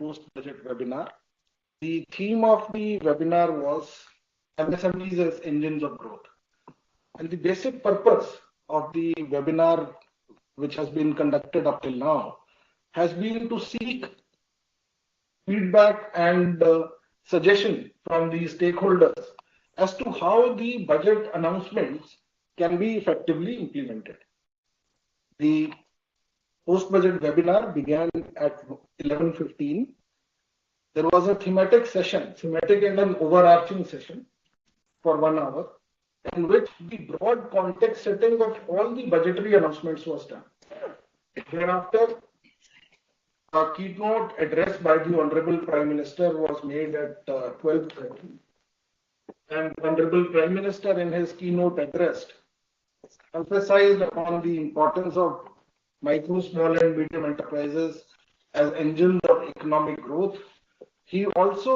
post-budget webinar. The theme of the webinar was MSMEs as engines of growth. And the basic purpose of the webinar, which has been conducted up till now, has been to seek feedback and suggestion from the stakeholders as to how the budget announcements can be effectively implemented. The post-budget webinar began at 11:15. There was a thematic session, thematic and an overarching session for 1 hour, in which the broad context setting of all the budgetary announcements was done. Thereafter, a keynote address by the Honorable Prime Minister was made at 12:30. And Honorable Prime Minister in his keynote address emphasized upon the importance of micro, small and medium enterprises as engines of economic growth. He also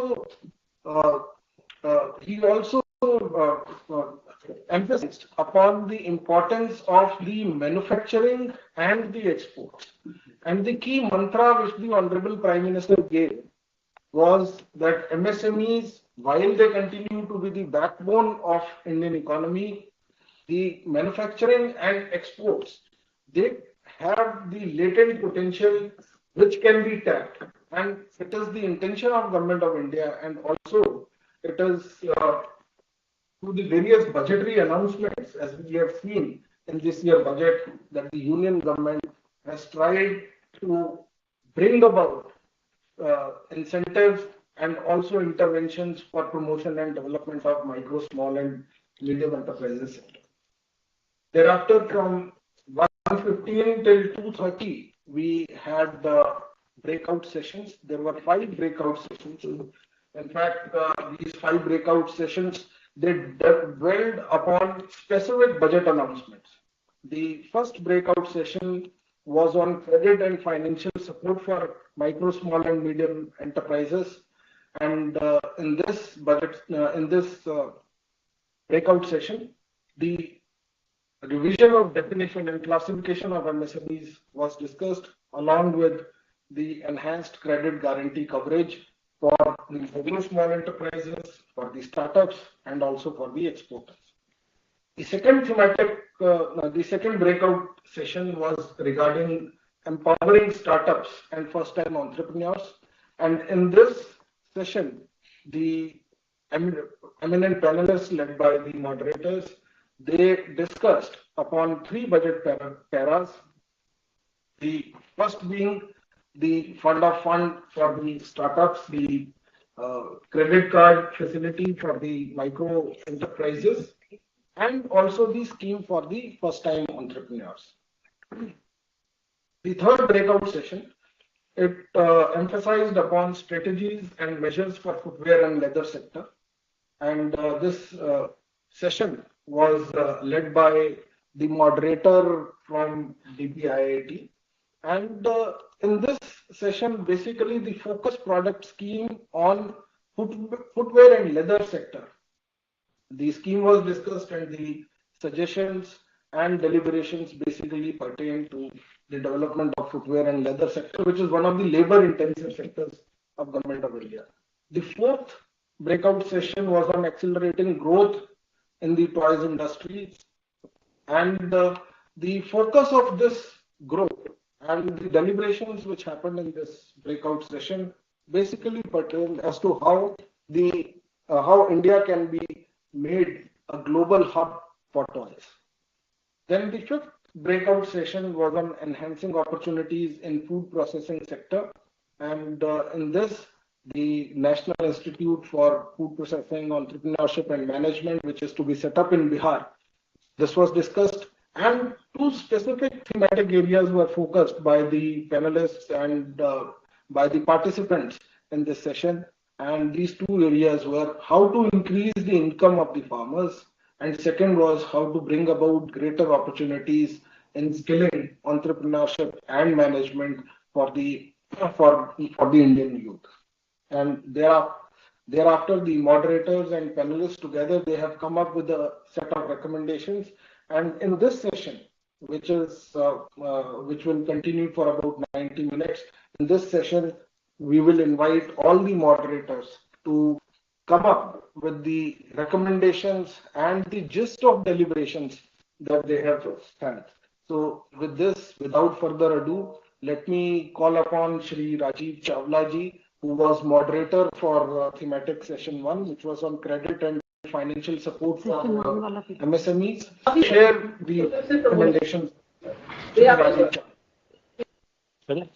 emphasized upon the importance of the manufacturing and the exports. And the key mantra which the Honorable Prime Minister gave was that MSMEs, while they continue to be the backbone of Indian economy, the manufacturing and exports, they have the latent potential which can be tapped. And it is the intention of Government of India, and also it is through the various budgetary announcements, as we have seen in this year budget, that the Union government has tried to bring about incentives and also interventions for promotion and development of micro, small and medium enterprises sector. Thereafter, from 1:15 till 2:30, we had the breakout sessions. There were 5 breakout sessions. In fact, these 5 breakout sessions, they dwelled upon specific budget announcements. The first breakout session was on credit and financial support for micro, small and medium enterprises. And in this breakout session, the revision of definition and classification of MSMEs was discussed, along with the enhanced credit guarantee coverage for the micro, small enterprises, for the startups, and also for the exporters. The second breakout session was regarding empowering startups and first-time entrepreneurs. And in this session, the eminent panelists led by the moderators, they discussed upon 3 budget paras. The first being the fund of fund for the startups, the credit card facility for the micro enterprises, and also the scheme for the first-time entrepreneurs. The third breakout session, it emphasized upon strategies and measures for footwear and leather sector. And this session was led by the moderator from DPIIT. And in this session, basically the focus product scheme on footwear and leather sector. The scheme was discussed, and the suggestions and deliberations basically pertain to the development of footwear and leather sector, which is one of the labor-intensive sectors of Government of India. The fourth breakout session was on accelerating growth in the toys industry, and the focus of this growth and the deliberations which happened in this breakout session basically pertain as to how India can be made a global hub for toys. Then the fifth breakout session was on enhancing opportunities in food processing sector, and in this, the National Institute for Food Processing, Entrepreneurship and Management, which is to be set up in Bihar, this was discussed, and 2 specific thematic areas were focused by the panelists and by the participants in this session. And these 2 areas were how to increase the income of the farmers, and second was how to bring about greater opportunities in skilling, entrepreneurship and management for the Indian youth. And thereafter, the moderators and panelists together, they have come up with a set of recommendations. And in this session, which will continue for about 90 minutes, in this session, we will invite all the moderators to come up with the recommendations and the gist of deliberations that they have had. So with this, without further ado, let me call upon Shri Rajiv Chawla ji, who was moderator for thematic session 1, which was on credit and financial support for MSMEs, share the recommendations. Shri Rajiv Chawla.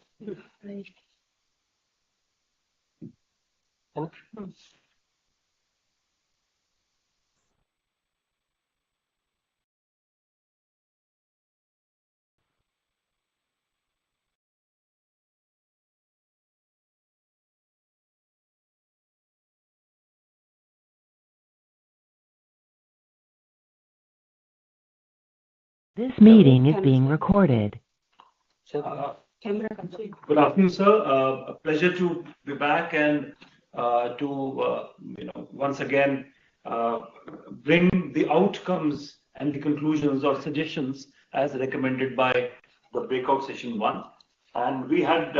This meeting is being recorded. Good afternoon, sir. A pleasure to be back and once again bring the outcomes and the conclusions or suggestions as recommended by the breakout session 1. And we had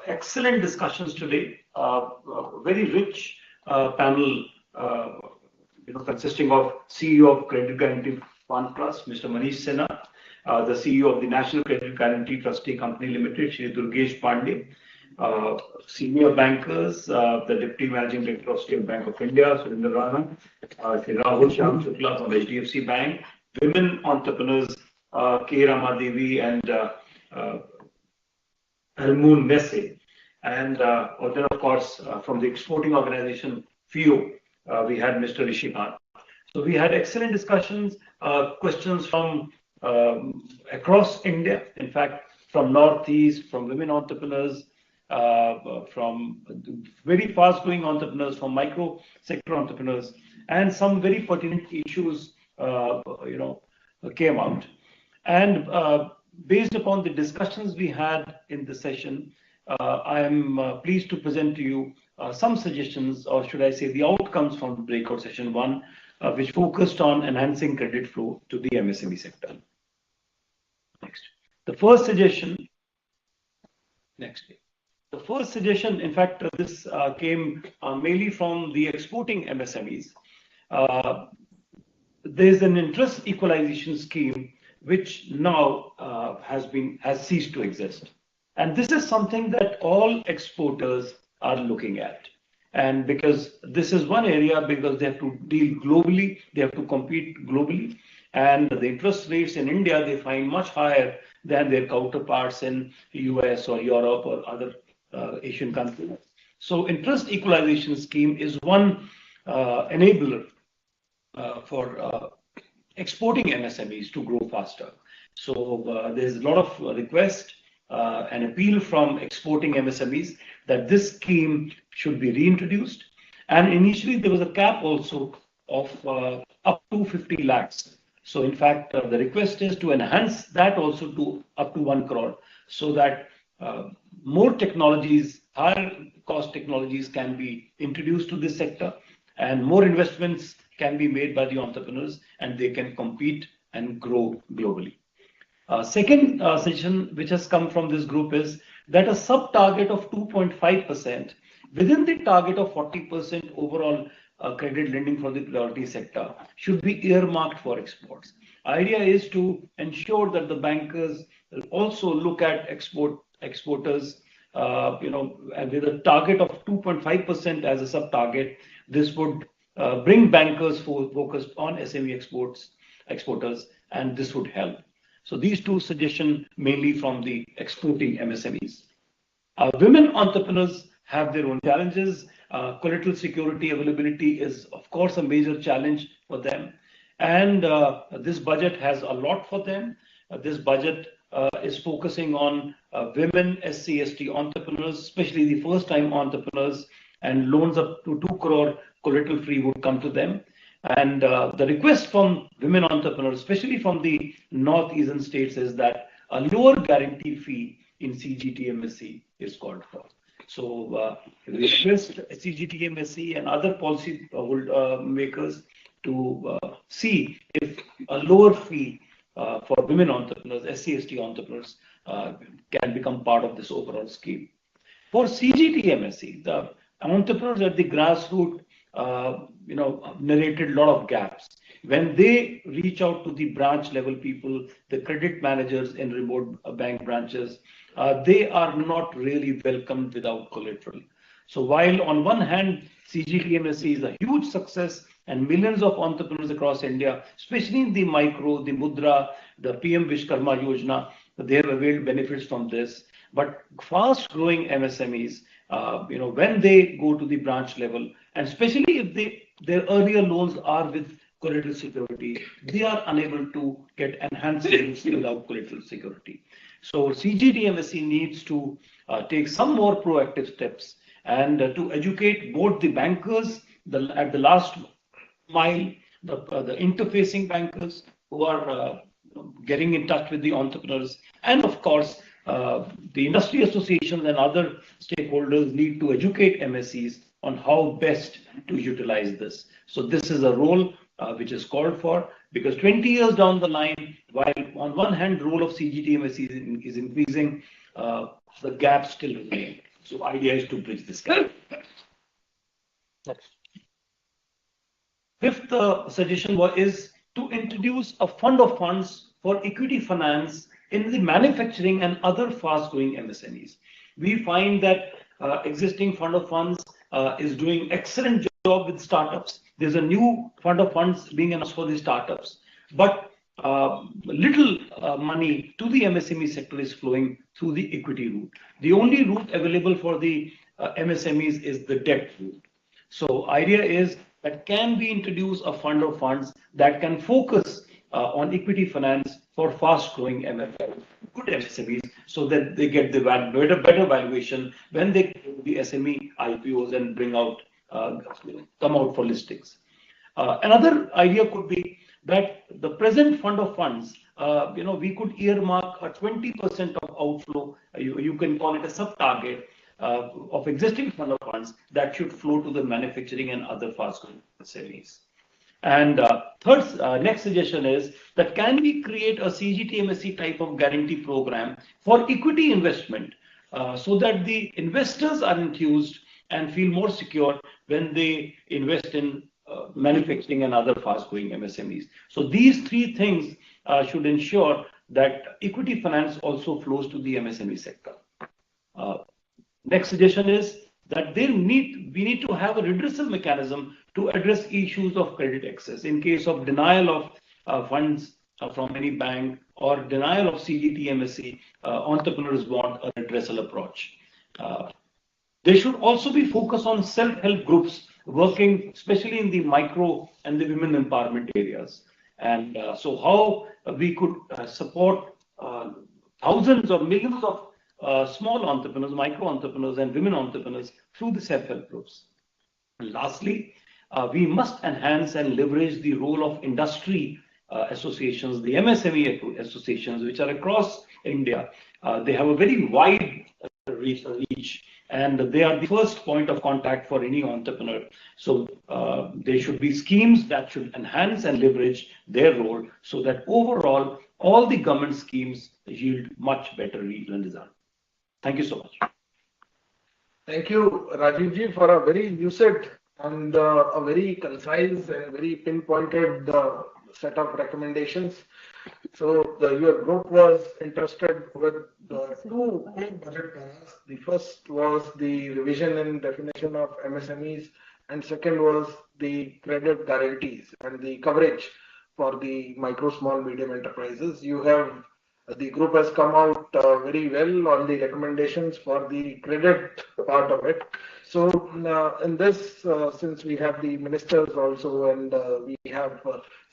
excellent discussions today, very rich panel, consisting of CEO of Credit Guarantee Fund Trust, Mr. Manish Sinha, the CEO of the National Credit Guarantee Trustee Company Limited, Shri Durgesh Pandey, senior bankers, the Deputy Managing Director of State Bank of India, Surinder Rana, Shri Rahul Shyam Shukla from HDFC Bank, women entrepreneurs, K. Ramadevi and Almoon Messe, and then of course from the exporting organization FIO, we had Mr. Rishikant. So we had excellent discussions, questions from across India, in fact, from Northeast, from women entrepreneurs, from very fast-growing entrepreneurs, from micro sector entrepreneurs, and some very pertinent issues, came out. And based upon the discussions we had in the session, I am pleased to present to you some suggestions, or should I say the outcomes from breakout session 1, which focused on enhancing credit flow to the MSME sector. Next. The first suggestion, in fact, this came mainly from the exporting MSMEs. There is an interest equalization scheme which now has ceased to exist. And this is something that all exporters are looking at. And because this is one area, because they have to deal globally, they have to compete globally, and the interest rates in India, they find much higher than their counterparts in US or Europe or other Asian countries. So interest equalization scheme is one enabler for exporting MSMEs to grow faster. So there's a lot of request and appeal from exporting MSMEs that this scheme should be reintroduced. And initially there was a cap also of up to 50 lakhs. So in fact, the request is to enhance that also to up to 1 crore, so that more technologies, higher cost technologies can be introduced to this sector, and more investments can be made by the entrepreneurs, and they can compete and grow globally. Second suggestion which has come from this group is that a sub-target of 2.5% within the target of 40% overall credit lending for the priority sector should be earmarked for exports. Idea is to ensure that the bankers also look at exporters, and with a target of 2.5% as a sub-target. This would bring bankers focused on SME exporters, and this would help. So these two suggestions mainly from the exporting MSMEs. Women entrepreneurs have their own challenges. Collateral security availability is, of course, a major challenge for them. And this budget has a lot for them. This budget is focusing on women, SC/ST entrepreneurs, especially the first-time entrepreneurs, and loans up to 2 crore collateral free would come to them. And the request from women entrepreneurs, especially from the northeastern states, is that a lower guarantee fee in CGTMSE is called for. So we request CGTMSE and other policy makers to see if a lower fee for women entrepreneurs, SC/ST entrepreneurs, can become part of this overall scheme. For CGT MSE, the entrepreneurs at the grassroots, narrated a lot of gaps. When they reach out to the branch level people, the credit managers in remote bank branches, they are not really welcomed without collateral. So while on one hand, CGT MSE is a huge success and millions of entrepreneurs across India, especially in the micro, the Mudra, the PM Vishkarma Yojana, they have availed benefits from this. But fast growing MSMEs, when they go to the branch level, and especially if their earlier loans are with collateral security, they are unable to get enhanced loans without collateral security. So CGT MSE needs to take some more proactive steps and to educate both the bankers at the last mile, the interfacing bankers who are getting in touch with the entrepreneurs, and of course, the industry associations and other stakeholders need to educate MSEs on how best to utilize this. So this is a role which is called for, because 20 years down the line, while on one hand, the role of CGT MSE is increasing, the gaps still remain. So idea is to bridge this gap. Next. Fifth suggestion is to introduce a fund of funds for equity finance in the manufacturing and other fast-growing MSMEs. We find that existing fund of funds is doing excellent job with startups. There's a new fund of funds being announced for the startups, but little money to the MSME sector is flowing through the equity route. The only route available for the MSMEs is the debt route. So idea is that can we introduce a fund of funds that can focus on equity finance for fast-growing good MSMEs, so that they get the better valuation when they do the SME IPOs and come out for listings. Another idea could be that the present fund of funds, we could earmark a 20% of outflow. You can call it a sub-target of existing fund of funds that should flow to the manufacturing and other fast-growing SMEs. And next suggestion is that can we create a CGT MSE type of guarantee program for equity investment so that the investors are enthused and feel more secure when they invest in manufacturing and other fast-growing MSMEs. So these three things should ensure that equity finance also flows to the MSME sector. Next suggestion is that we need to have a redressal mechanism to address issues of credit access in case of denial of funds from any bank or denial of CGT MSE. Entrepreneurs want a redressal approach. They should also be focused on self-help groups working especially in the micro and the women empowerment areas. And so how we could support thousands or millions of small entrepreneurs, micro entrepreneurs and women entrepreneurs through the self-help groups. And lastly, we must enhance and leverage the role of industry associations, the MSME associations, which are across India. They have a very wide reach, and they are the first point of contact for any entrepreneur. So there should be schemes that should enhance and leverage their role so that overall all the government schemes yield much better result. Thank you so much. Thank you, Rajiv ji, for a very lucid and a very concise and very pinpointed set of recommendations. So your group was interested with the two big budget plans. The first was the revision and definition of MSMEs, and second was the credit guarantees and the coverage for the micro, small, medium enterprises. The group has come out very well on the recommendations for the credit part of it. So in this, since we have the ministers also and we have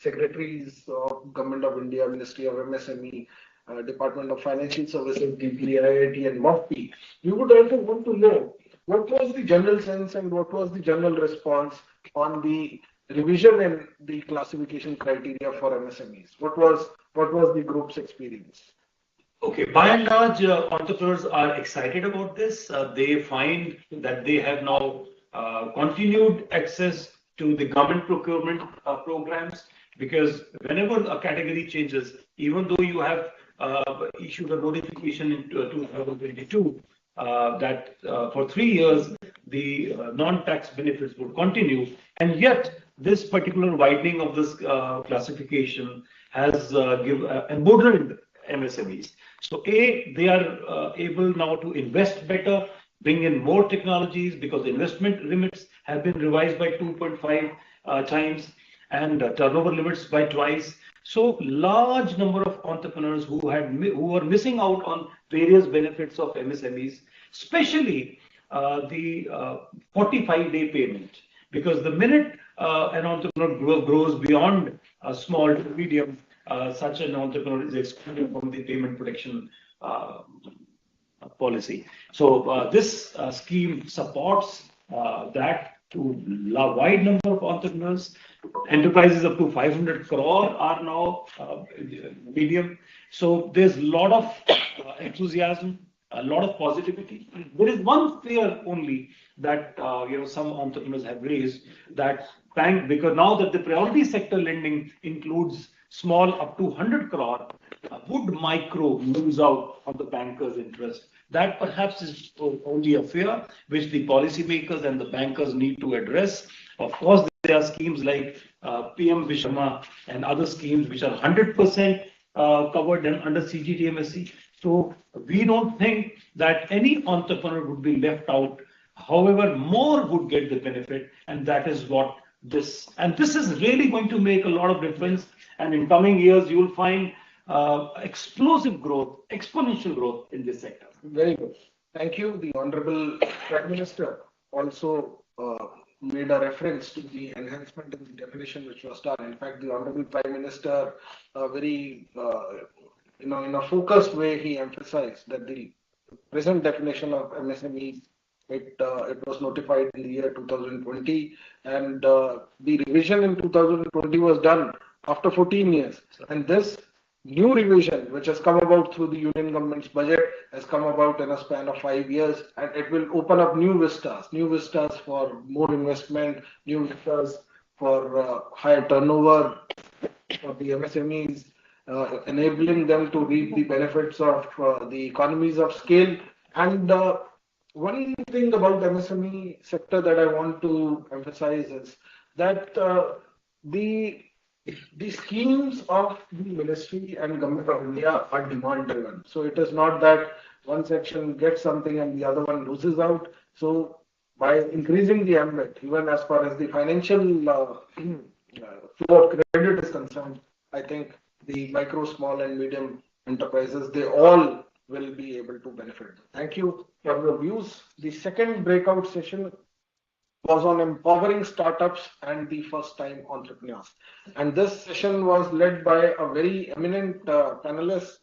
secretaries of Government of India, Ministry of MSME, Department of Financial Services, DP, IIT and MOFP, we would also want to know what was the general sense and what was the general response on the revision and the classification criteria for MSMEs. What was the group's experience? Okay, by and large, entrepreneurs are excited about this. They find that they have now continued access to the government procurement programs, because whenever a category changes, even though you have issued a notification in 2022, that for 3 years the non-tax benefits would continue, and yet this particular widening of this classification has emboldened MSMEs. So they are able now to invest better, bring in more technologies, because the investment limits have been revised by 2.5 times, and turnover limits by twice. So large number of entrepreneurs who were missing out on various benefits of MSMEs, especially the 45-day payment, because the minute an entrepreneur grows beyond small to medium, such an entrepreneur is excluded from the payment protection policy. So this scheme supports that to a wide number of entrepreneurs. Enterprises up to 500 crore are now medium. So there's a lot of enthusiasm, a lot of positivity. There is one fear only that some entrepreneurs have raised, that bank, because now that the priority sector lending includes small up to 100 crore, would micro lose out on the bankers' interest? That perhaps is only a fear which the policymakers and the bankers need to address. Of course, there are schemes like PM Vishma and other schemes which are 100% covered under CGTMSE. So we don't think that any entrepreneur would be left out. However, more would get the benefit, and that is what this is really going to make a lot of difference. And in coming years, you will find explosive growth, exponential growth in this sector. Very good. Thank you. The Honorable Prime Minister also made a reference to the enhancement in the definition which was done. In fact, the Honorable Prime Minister, very in a focused way, he emphasized that the present definition of MSME, it was notified in the year 2020, and the revision in 2020 was done after 14 years. And this new revision, which has come about through the Union government's budget, has come about in a span of 5 years, and it will open up new vistas for more investment, new vistas for higher turnover for the MSMEs, enabling them to reap the benefits of the economies of scale. And one thing about the MSME sector that I want to emphasize is that the schemes of the ministry and government of India are demand driven. So it is not that one section gets something and the other one loses out. So by increasing the ambit, even as far as the financial flow of credit is concerned, I think the micro, small and medium enterprises, they all will be able to benefit. Thank you for your views. The second breakout session was on empowering startups and the first-time entrepreneurs. And this session was led by a very eminent panelist,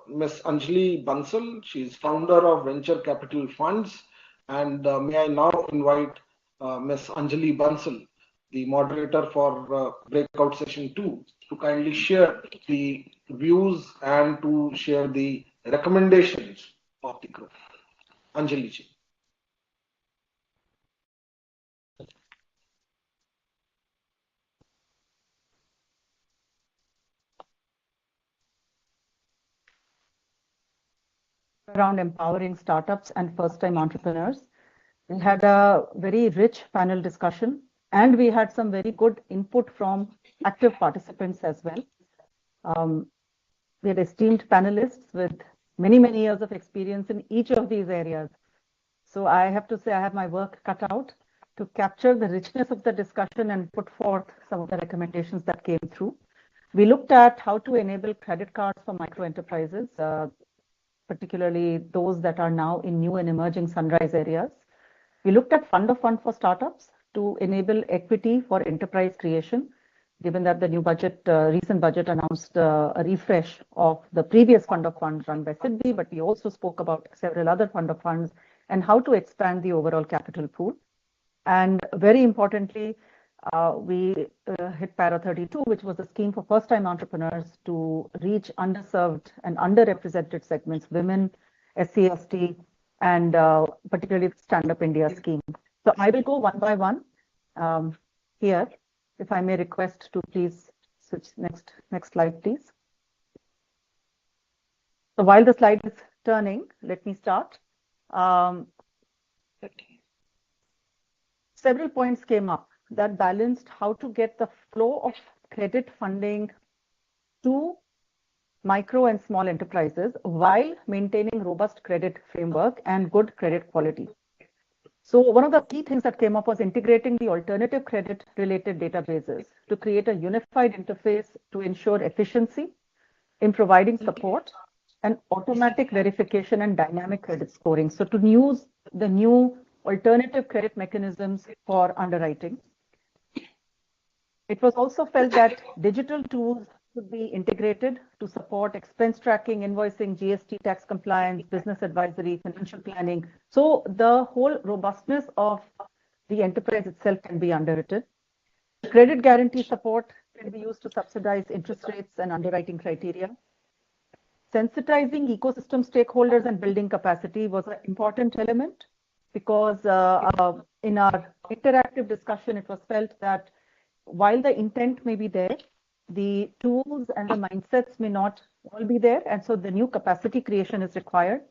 Ms. Anjali Bansal. She's founder of Venture Capital Funds. And may I now invite Ms. Anjali Bansal, the moderator for breakout session 2, to kindly share the views and to share the recommendations of the group. Anjali ji. Around empowering startups and first-time entrepreneurs. We had a very rich panel discussion, and we had some very good input from active participants as well. We had esteemed panelists with many, many years of experience in each of these areas. So I have to say I have my work cut out to capture the richness of the discussion and put forth some of the recommendations that came through. We looked at how to enable credit cards for micro enterprises, particularly those that are now in new and emerging sunrise areas. We looked at fund of fund for startups to enable equity for enterprise creation, given that the new budget, recent budget announced a refresh of the previous fund of funds run by SIDBI, but we also spoke about several other fund of funds and how to expand the overall capital pool. And very importantly, we hit Para 32, which was a scheme for first-time entrepreneurs to reach underserved and underrepresented segments, women, SC, ST, and particularly the Stand Up India scheme. So I will go one by one here. If I may request to please switch next slide, please. So while the slide is turning, let me start. several points came up that balanced how to get the flow of credit funding to micro and small enterprises while maintaining robust credit framework and good credit quality. So one of the key things that came up was integrating the alternative credit related databases to create a unified interface to ensure efficiency in providing support and automatic verification and dynamic credit scoring. So to use the new alternative credit mechanisms for underwriting. It was also felt that digital tools should be integrated to support expense tracking, invoicing, GST, tax compliance, business advisory, financial planning. So the whole robustness of the enterprise itself can be underwritten. Credit guarantee support can be used to subsidize interest rates and underwriting criteria. Sensitizing ecosystem stakeholders and building capacity was an important element because in our interactive discussion, it was felt that while the intent may be there, the tools and the mindsets may not all be there. And so the new capacity creation is required.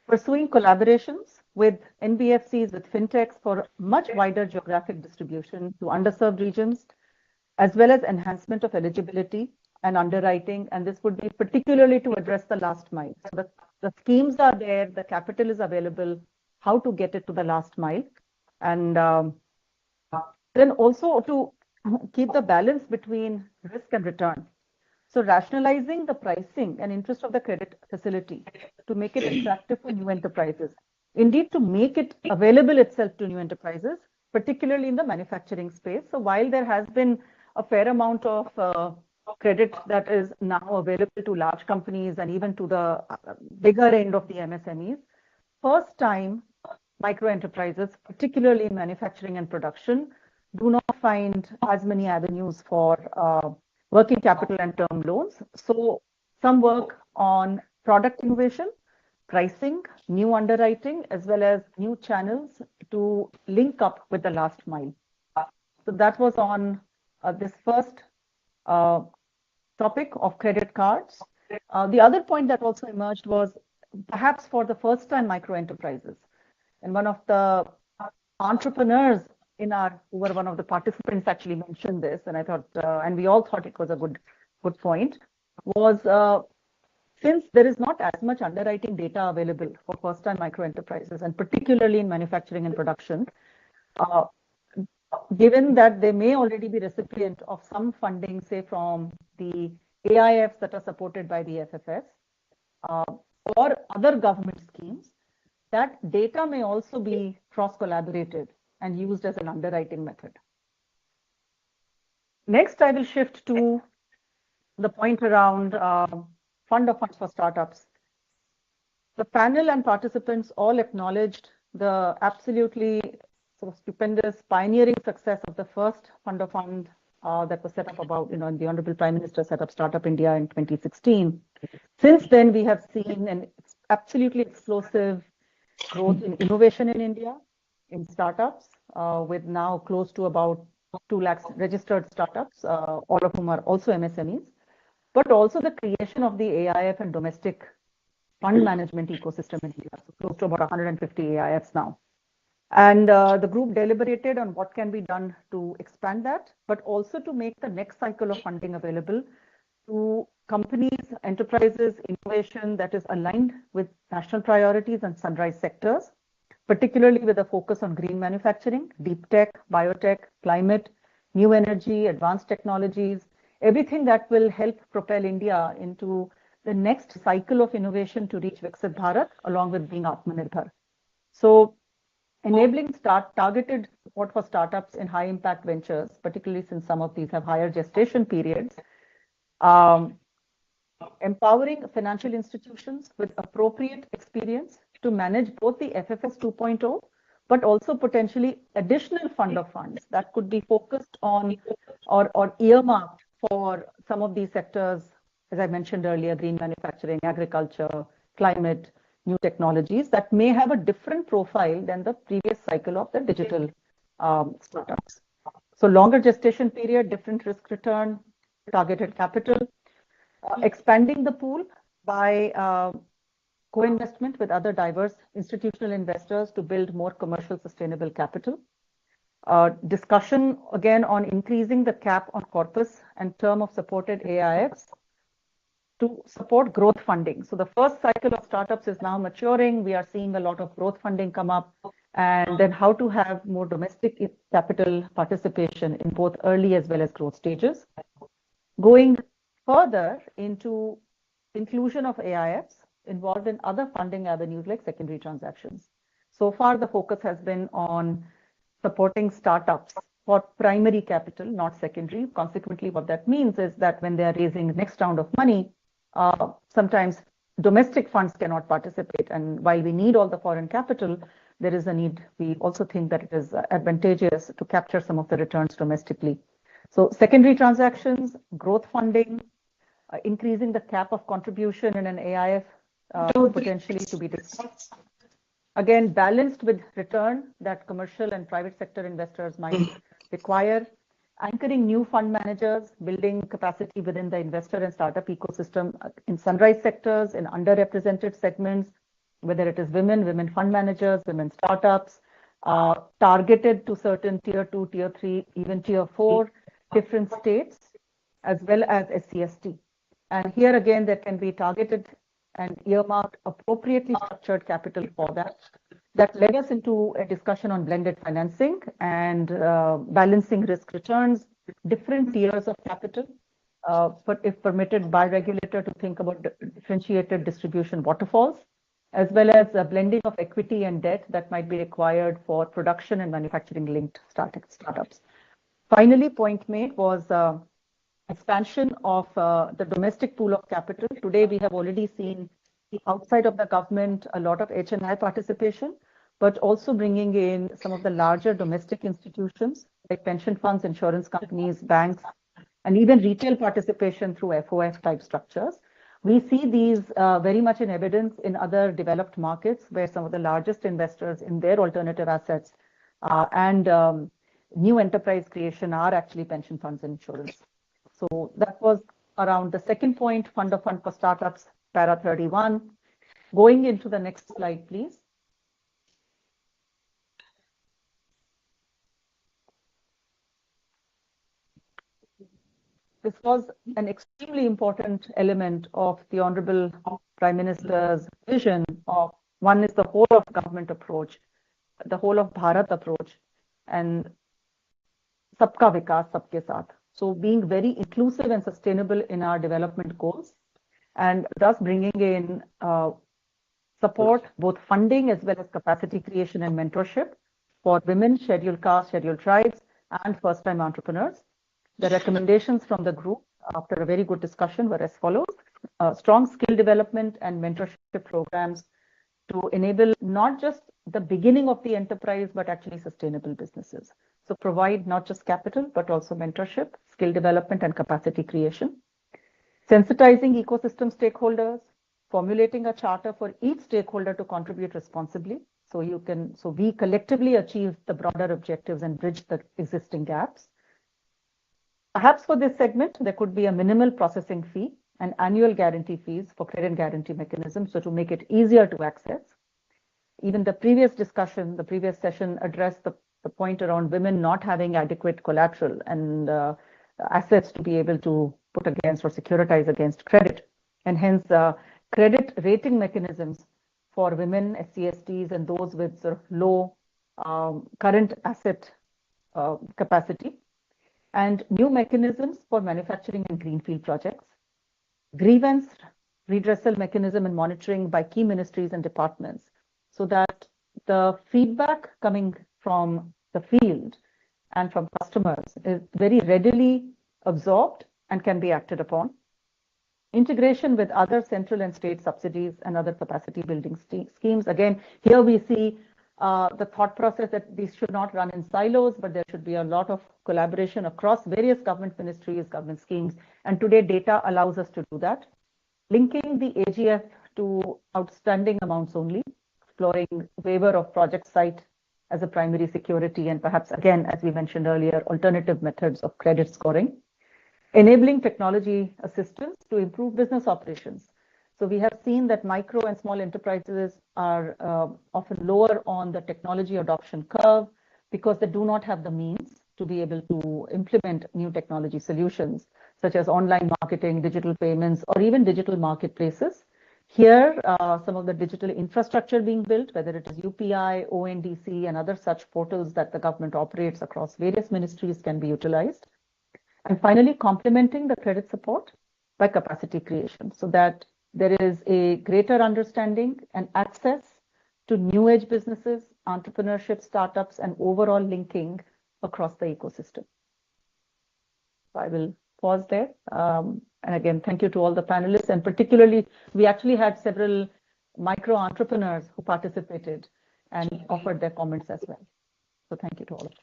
Pursuing collaborations with NBFCs, with fintechs for much wider geographic distribution to underserved regions, as well as enhancement of eligibility and underwriting. And this would be particularly to address the last mile. So the schemes are there, the capital is available, how to get it to the last mile. And then also to keep the balance between risk and return. So rationalizing the pricing and interest of the credit facility to make it attractive for new enterprises. Indeed, to make it available itself to new enterprises, particularly in the manufacturing space. So while there has been a fair amount of credit that is now available to large companies and even to the bigger end of the MSMEs, first time micro enterprises, particularly in manufacturing and production, do not find as many avenues for working capital and term loans. So some work on product innovation, pricing, new underwriting, as well as new channels to link up with the last mile. So that was on this first topic of credit cards. The other point that also emerged was perhaps for the first time micro enterprises. And one of the entrepreneurs who were one of the participants actually mentioned this, and I thought, and we all thought it was a good point, was since there is not as much underwriting data available for first-time micro enterprises, and particularly in manufacturing and production, given that they may already be recipient of some funding, say from the AIFs that are supported by the FFS, or other government schemes, that data may also be cross-collaborated and used as an underwriting method. Next, I will shift to the point around fund of funds for startups. The panel and participants all acknowledged the absolutely sort of stupendous pioneering success of the first fund of fund that was set up about, the Honorable Prime Minister set up Startup India in 2016. Since then, we have seen an absolutely explosive growth in innovation in India, in startups, with now close to about 2 lakhs registered startups, all of whom are also MSMEs, but also the creation of the AIF and domestic fund management ecosystem in India, so close to about 150 AIFs now. And the group deliberated on what can be done to expand that, but also to make the next cycle of funding available to companies, enterprises, innovation that is aligned with national priorities and sunrise sectors, particularly with a focus on green manufacturing, deep tech, biotech, climate, new energy, advanced technologies, everything that will help propel India into the next cycle of innovation to reach Viksit Bharat, along with being Atmanirbhar. So enabling targeted support for startups in high impact ventures, particularly since some of these have higher gestation periods, empowering financial institutions with appropriate experience to manage both the FFS 2.0, but also potentially additional fund of funds that could be focused on or earmarked for some of these sectors, as I mentioned earlier, green manufacturing, agriculture, climate, new technologies that may have a different profile than the previous cycle of the digital startups. So longer gestation period, different risk return, targeted capital, expanding the pool by co-investment with other diverse institutional investors to build more commercial sustainable capital. Discussion again on increasing the cap on corpus and term of supported AIFs to support growth funding. So the first cycle of startups is now maturing. We are seeing a lot of growth funding come up, and then how to have more domestic capital participation in both early as well as growth stages. Going further into inclusion of AIFs involved in other funding avenues like secondary transactions. So far, the focus has been on supporting startups for primary capital, not secondary. Consequently, what that means is that when they are raising the next round of money, sometimes domestic funds cannot participate. And while we need all the foreign capital, there is a need. We also think that it is advantageous to capture some of the returns domestically. So secondary transactions, growth funding, increasing the cap of contribution in an AIF potentially to be discussed. Again, balanced with return that commercial and private sector investors might require. Anchoring new fund managers, building capacity within the investor and startup ecosystem in sunrise sectors, in underrepresented segments, whether it is women fund managers, women startups, targeted to certain tier 2, tier 3, even tier 4 different states, as well as SCST. And here again, there can be targeted and earmarked appropriately structured capital for that. That led us into a discussion on blended financing and balancing risk returns, different tiers of capital, but if permitted by regulator to think about differentiated distribution waterfalls, as well as a blending of equity and debt that might be required for production and manufacturing linked startups. Finally, point made was expansion of the domestic pool of capital. Today, we have already seen outside of the government a lot of HNI participation, but also bringing in some of the larger domestic institutions like pension funds, insurance companies, banks, and even retail participation through FOF type structures. We see these very much in evidence in other developed markets where some of the largest investors in their alternative assets and new enterprise creation are actually pension funds and insurance. So that was around the second point, fund of fund for startups, para 31. Going into the next slide, please. This was an extremely important element of the Honorable Prime Minister's vision of one is the whole of government approach, the whole of Bharat approach, and sabka vikas, sabke saath. So being very inclusive and sustainable in our development goals, and thus bringing in support, both funding as well as capacity creation and mentorship for women, scheduled caste, scheduled tribes, and first-time entrepreneurs. The recommendations from the group after a very good discussion were as follows. Strong skill development and mentorship programs to enable not just the beginning of the enterprise, but actually sustainable businesses. So provide not just capital, but also mentorship, skill development, and capacity creation. Sensitizing ecosystem stakeholders, formulating a charter for each stakeholder to contribute responsibly. So we collectively achieve the broader objectives and bridge the existing gaps. Perhaps for this segment, there could be a minimal processing fee and annual guarantee fees for credit guarantee mechanisms, so to make it easier to access. Even the previous discussion, the previous session addressed the point around women not having adequate collateral and assets to be able to put against or securitize against credit. And hence, credit rating mechanisms for women, SCSTs, and those with sort of low current asset capacity. And new mechanisms for manufacturing and greenfield projects. Grievance redressal mechanism and monitoring by key ministries and departments, so that the feedback coming from the field and from customers is very readily absorbed and can be acted upon. Integration with other central and state subsidies and other capacity building schemes. Again, here we see the thought process that these should not run in silos, but there should be a lot of collaboration across various government ministries, government schemes. And today data allows us to do that. Linking the AGF to outstanding amounts only, exploring waiver of project site as a primary security, and perhaps again, as we mentioned earlier, alternative methods of credit scoring. Enabling technology assistance to improve business operations. So we have seen that micro and small enterprises are often lower on the technology adoption curve because they do not have the means to be able to implement new technology solutions, such as online marketing, digital payments, or even digital marketplaces. Here, some of the digital infrastructure being built, whether it is UPI, ONDC, and other such portals that the government operates across various ministries, can be utilized. And finally, complementing the credit support by capacity creation, so that there is a greater understanding and access to new age businesses, entrepreneurship, startups, and overall linking across the ecosystem. So I will pause there. And again, thank you to all the panelists, and particularly, we actually had several micro entrepreneurs who participated and offered their comments as well. So thank you to all of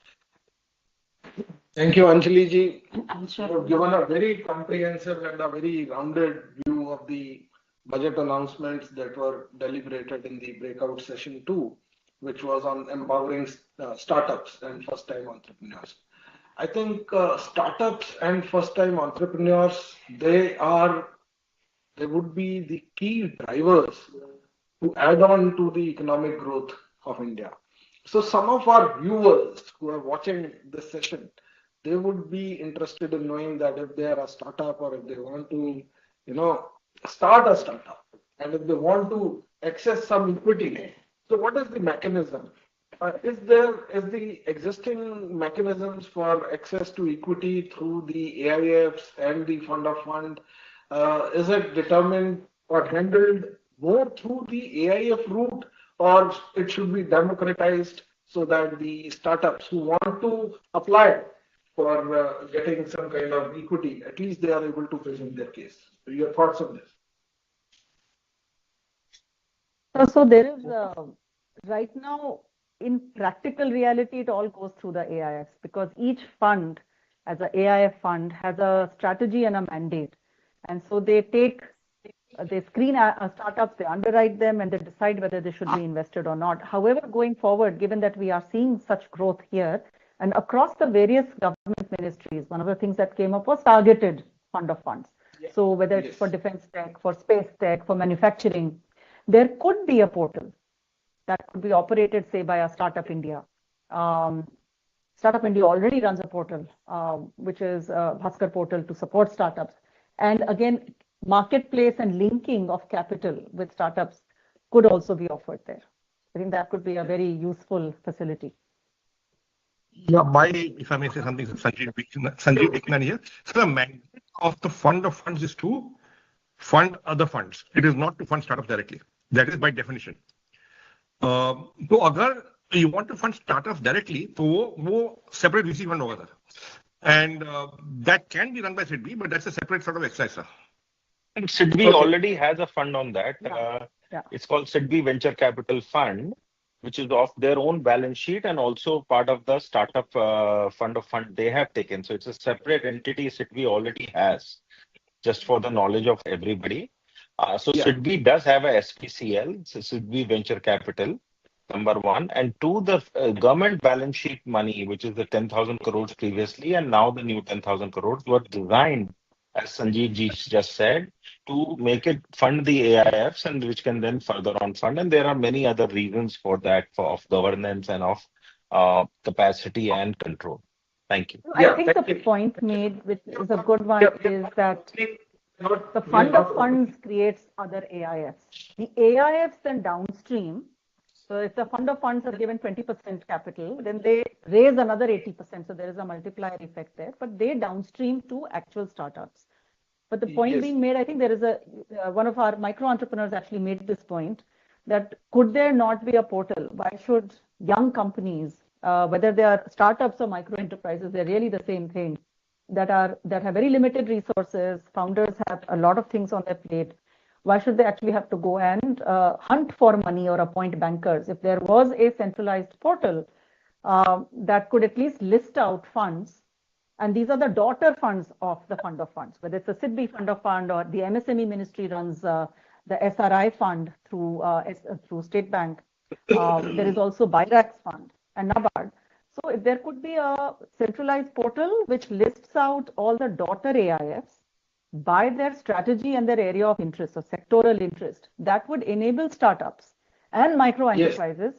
you. Thank you, Anjali ji. You've given a very comprehensive and a very rounded view of the budget announcements that were deliberated in the breakout session 2, which was on empowering startups and first-time entrepreneurs. I think startups and first-time entrepreneurs, they would be the key drivers to add on to the economic growth of India. So some of our viewers who are watching this session, they would be interested in knowing that if they are a startup or if they want to, start a startup, and if they want to access some equity, so what is the mechanism? Is the existing mechanisms for access to equity through the AIFs and the fund of fund, is it determined or handled more through the AIF route, or it should be democratized so that the startups who want to apply for getting some kind of equity, at least they are able to present their case? So your thoughts on this? So there is, right now, in practical reality, it all goes through the AIFs, because each fund, as an AIF fund, has a strategy and a mandate. And so they screen startups, they underwrite them, and they decide whether they should be invested or not. However, going forward, given that we are seeing such growth here and across the various government ministries, one of the things that came up was targeted fund of funds. Yes. So whether it's for defense tech, for space tech, for manufacturing, there could be a portal that could be operated, say, by a Startup India. Startup India already runs a portal, which is a Bhaskar portal to support startups. And again, marketplace and linking of capital with startups could also be offered there. I think that could be a very useful facility. Yeah, if I may say something, Sanjeev Diknan here. So the mandate of the fund of funds is to fund other funds. It is not to fund startups directly. That is by definition. So अगर you want to fund startups directly, तो वो separate VC fund होगा, and that can be run by SIDBI, but that's a separate sort of exercise, sir. And SIDBI already has a fund on that. Yeah. It's called SIDBI Venture Capital Fund, which is of their own balance sheet and also part of the startup fund of fund they have taken. So it's a separate entity SIDBI already has, just for the knowledge of everybody. So SIDBI does have a SPCL, so SIDBI Venture Capital, number one. And two, the government balance sheet money, which is the 10,000 crores previously, and now the new 10,000 crores were designed, as Sanjeev ji just said, to make it fund the AIFs, and which can then further on fund. And there are many other reasons for that, of governance and of capacity and control. Thank you. I think the point made, which is a good one, is that the fund of funds creates other AIFs. The AIFs then downstream. So if the fund of funds are given 20% capital, then they raise another 80%. So there is a multiplier effect there, but they downstream to actual startups. But the point being made, I think there is one of our micro entrepreneurs actually made this point, that could there not be a portal? Why should young companies, whether they are startups or micro enterprises, they're really the same thing, that have very limited resources, founders have a lot of things on their plate. Why should they actually have to go and hunt for money or appoint bankers? If there was a centralized portal that could at least list out funds, and these are the daughter funds of the fund of funds, whether it's a SIDBI fund of fund or the MSME ministry runs the SRI fund through State Bank. There is also BIRAX fund and NABARD. So if there could be a centralized portal which lists out all the daughter AIFs, by their strategy and their area of interest or sectoral interest, that would enable startups and micro enterprises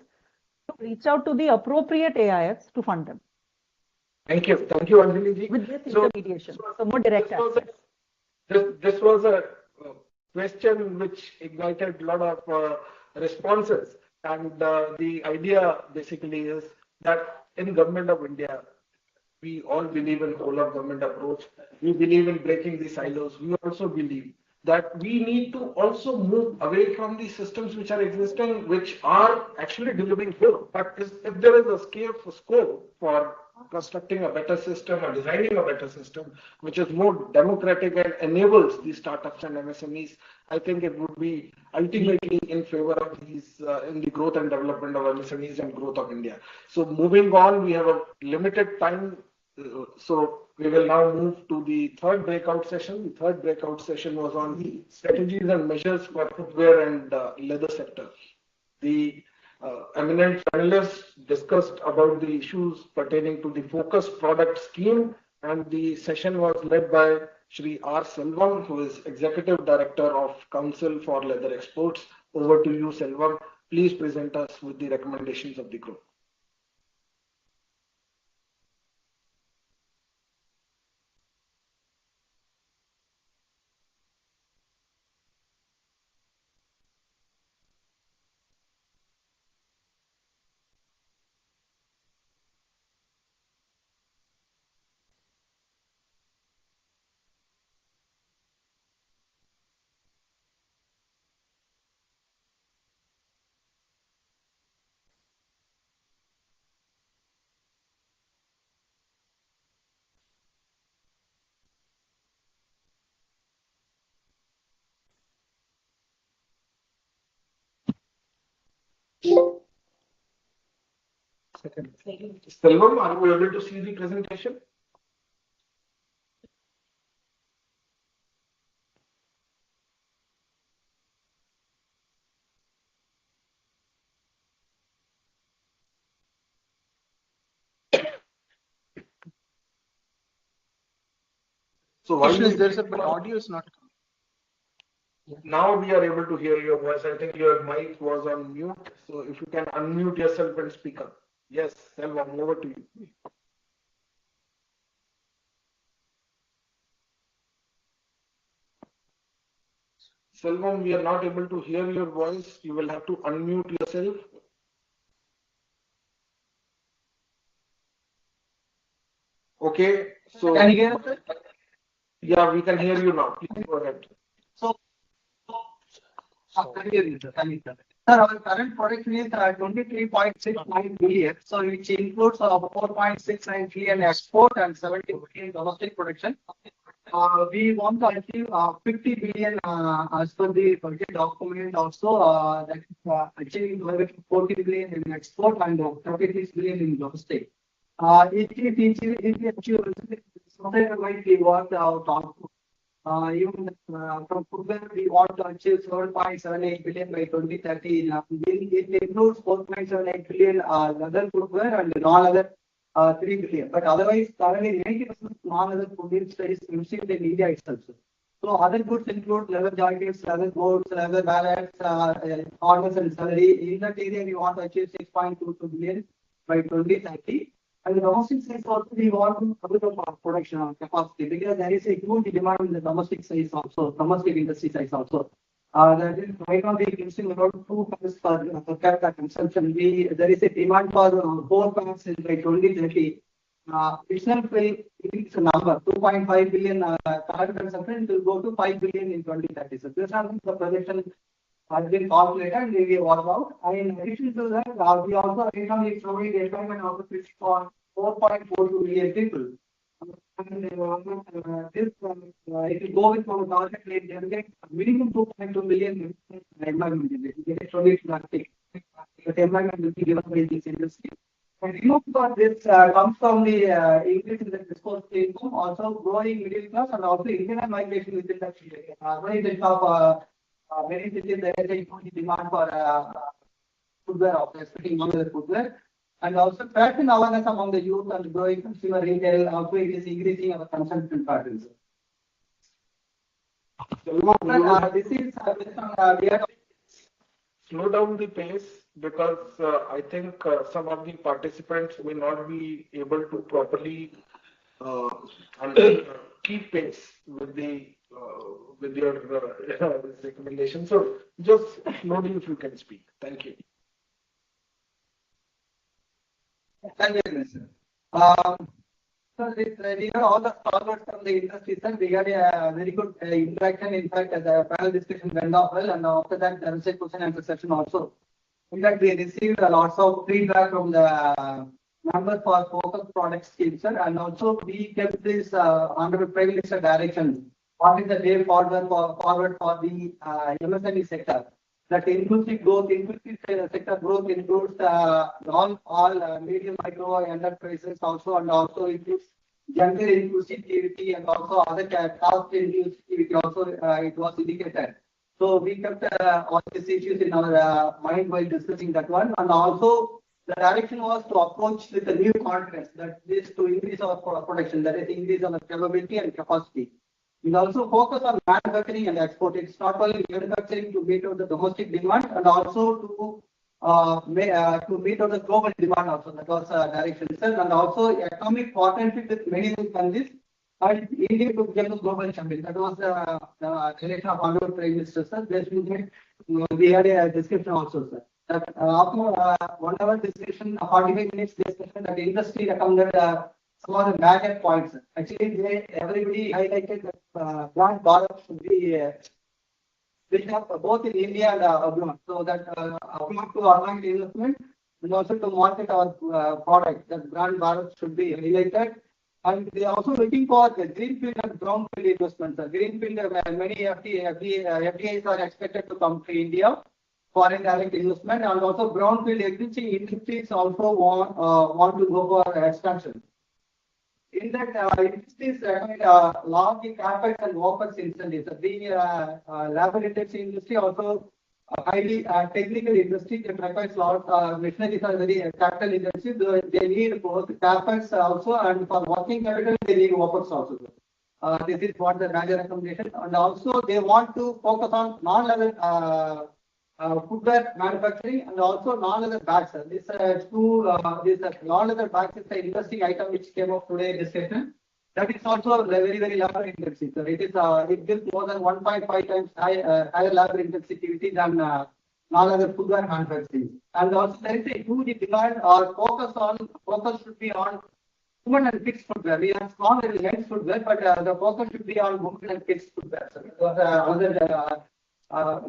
to reach out to the appropriate AIFs to fund them. Thank you, Anjali ji. With this intermediation, so more direct access. This was a question which ignited a lot of responses, and the idea basically is that in Government of India, we all believe in whole of government approach. We believe in breaking the silos. We also believe that we need to also move away from the systems which are existing, which are actually delivering good. But if there is a scope for constructing a better system or designing a better system, which is more democratic and enables the startups and MSMEs, I think it would be ultimately in favor of these, in the growth and development of MSMEs and growth of India. So moving on, we have a limited time. So we will now move to the third breakout session. The third breakout session was on the strategies and measures for footwear and leather sector. The eminent panelists discussed about the issues pertaining to the focused product scheme, and the session was led by Shri R. Selvam, who is Executive Director of Council for Leather Exports. Over to you, Selvam. Please present us with the recommendations of the group. Selvam, are you able to see the presentation? So why there's a audio is not coming. Now we are able to hear your voice. I think your mic was on mute. So if you can unmute yourself and speak up. Yes, Selvam, over to you. Selvam, we are not able to hear your voice. You will have to unmute yourself. Okay. So Can you hear us? yeah, we can hear you now. Please go ahead. So, can you hear sir? Sir, our current production is 23.69 billion, so which includes 4.69 billion export and 70 billion domestic production. We want to achieve 50 billion as per the budget document also, that is achieving 40 billion in export and 36 billion in domestic. If we achieve something we want our talk. Even from footwear, we want to achieve 7.78 billion by 2030. It includes 4.78 billion leather footwear and non-leather 3 billion. But otherwise, currently 90% non-leather footwear is consumed in India itself. So other goods include leather jackets, leather coats, leather wallets, ornaments and salary. In that area, we want to achieve 6.22 billion by 2030. And the domestic size also we want to cover the production capacity because there is a huge demand in the domestic size also, domestic industry size also. That is right now we are using about 2 packs per capita consumption. There is a demand for 4 packs by 2030. Itself will increase the number 2.5 billion current consumption. It will go to 5 billion in 2030. So this is the projection has been calculated and we work out. And in addition to that, we also recently showing the employment of 4.42 million people. And this, if you go with our target rate, they will get minimum 2.2 million employment. They get only plastic. But employment will be given by this industry. And remove for this comes from the increase in the disposable income, also growing middle class, and also internal migration within the urbanization of many cities. There is a huge demand for footwear, especially non-leather footwear, and also fashion awareness among the youth and growing consumer retail. Also, it is increasing our consumption patterns. So, other goods include leather jackets, leather coats, leather wallets, ornaments and salary. In that area, we want to achieve 6.22 billion by 2030. This is we are slow down the pace because I think some of the participants may not be able to properly uh, keep pace with with your recommendation. So just slowly if you can speak. Thank you. Thank you, Mr. So we got all the stalwarts from the industry, sir. We got a very good interaction. In fact, the panel discussion went off well, and after that, there was a question and answer session also. In fact, we received a lots of feedback from the members for focus product scheme, sir, and also we kept this under Prime Minister direction. What is the way forward for the MSME sector? That inclusive growth, inclusive sector growth includes all medium micro enterprises also, and also includes gender inclusivity and also other caste inclusivity also it was indicated. So we kept all these issues in our mind while discussing that one, and also the direction was to approach with a new confidence that is to increase our production, that is increase our capability and capacity. We also focus on manufacturing and export. It's not only manufacturing to meet the domestic demand and also to meet the global demand also. That was direction, sir. And also economic partnership with many countries and India to become the global champion. That was the direction of Honorable Prime Minister, sir. We had a discussion also, sir. That after 1 hour discussion, 45 minutes discussion, that industry recommended some of the major points. Actually, everybody highlighted that Brand Bharat should be built up both in India and abroad. So that abroad to organize investment and also to market our product. That Brand Bharat should be highlighted. And they are also looking for the greenfield and brownfield investments. Greenfield, many FDIs are expected to come to India. Foreign direct investment, and also brownfield existing industries also want to go for expansion. In that, industries large capex and OpEx incentives. The labor intensive industry also highly technical industry that requires lot of machineries are very capital intensive. They need both capex also, and for working capital they need OpEx also. This is what the major recommendation, and also they want to focus on non-leather footwear manufacturing and also non-leather bags. This non-leather bags is the interesting item which came up today discussion. That is also very labor intensive. It is it gives more than 1.5 times higher labor intensity than non-leather footwear manufacturing. And also there is a huge demand or focus should be on women and kids footwear. We are strong in men's footwear, but the focus should be on women and kids footwear. So it was another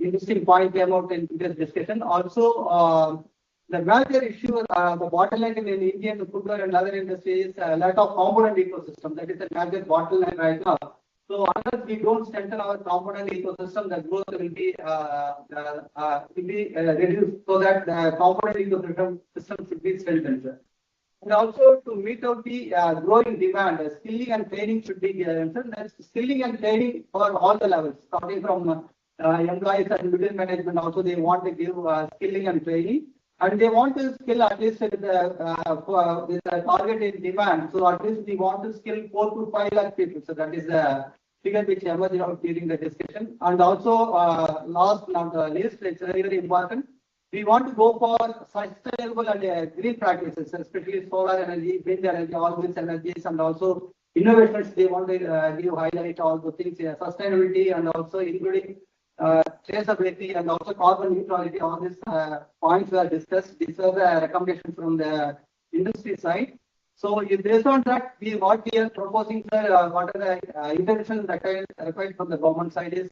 interesting point came out in this discussion. Also, the major issue, the bottleneck in Indian footwear and other industries, lack of component ecosystem. That is a major bottleneck right now. So unless we don't strengthen our component ecosystem, the growth will be reduced. So that the component ecosystem should be strengthened. And also to meet out the growing demand, skilling and training should be given. Skilling and training for all the levels, starting from employees and middle management. Also, they want to give skilling and training, and they want to skill at least with the target in demand. So at least we want to skill 4 to 5 lakh people. So that is the figure which emerged out during the discussion. And also, last not the least, it's very important. We want to go for sustainable and green practices, especially solar energy, wind energy, all these energies, and also innovations. They want to give highlight all the things, sustainability, and also including traceability and also carbon neutrality. All these points were discussed. These are the recommendations from the industry side. So based on that, what we are proposing, sir, what are the interventions required from the government side is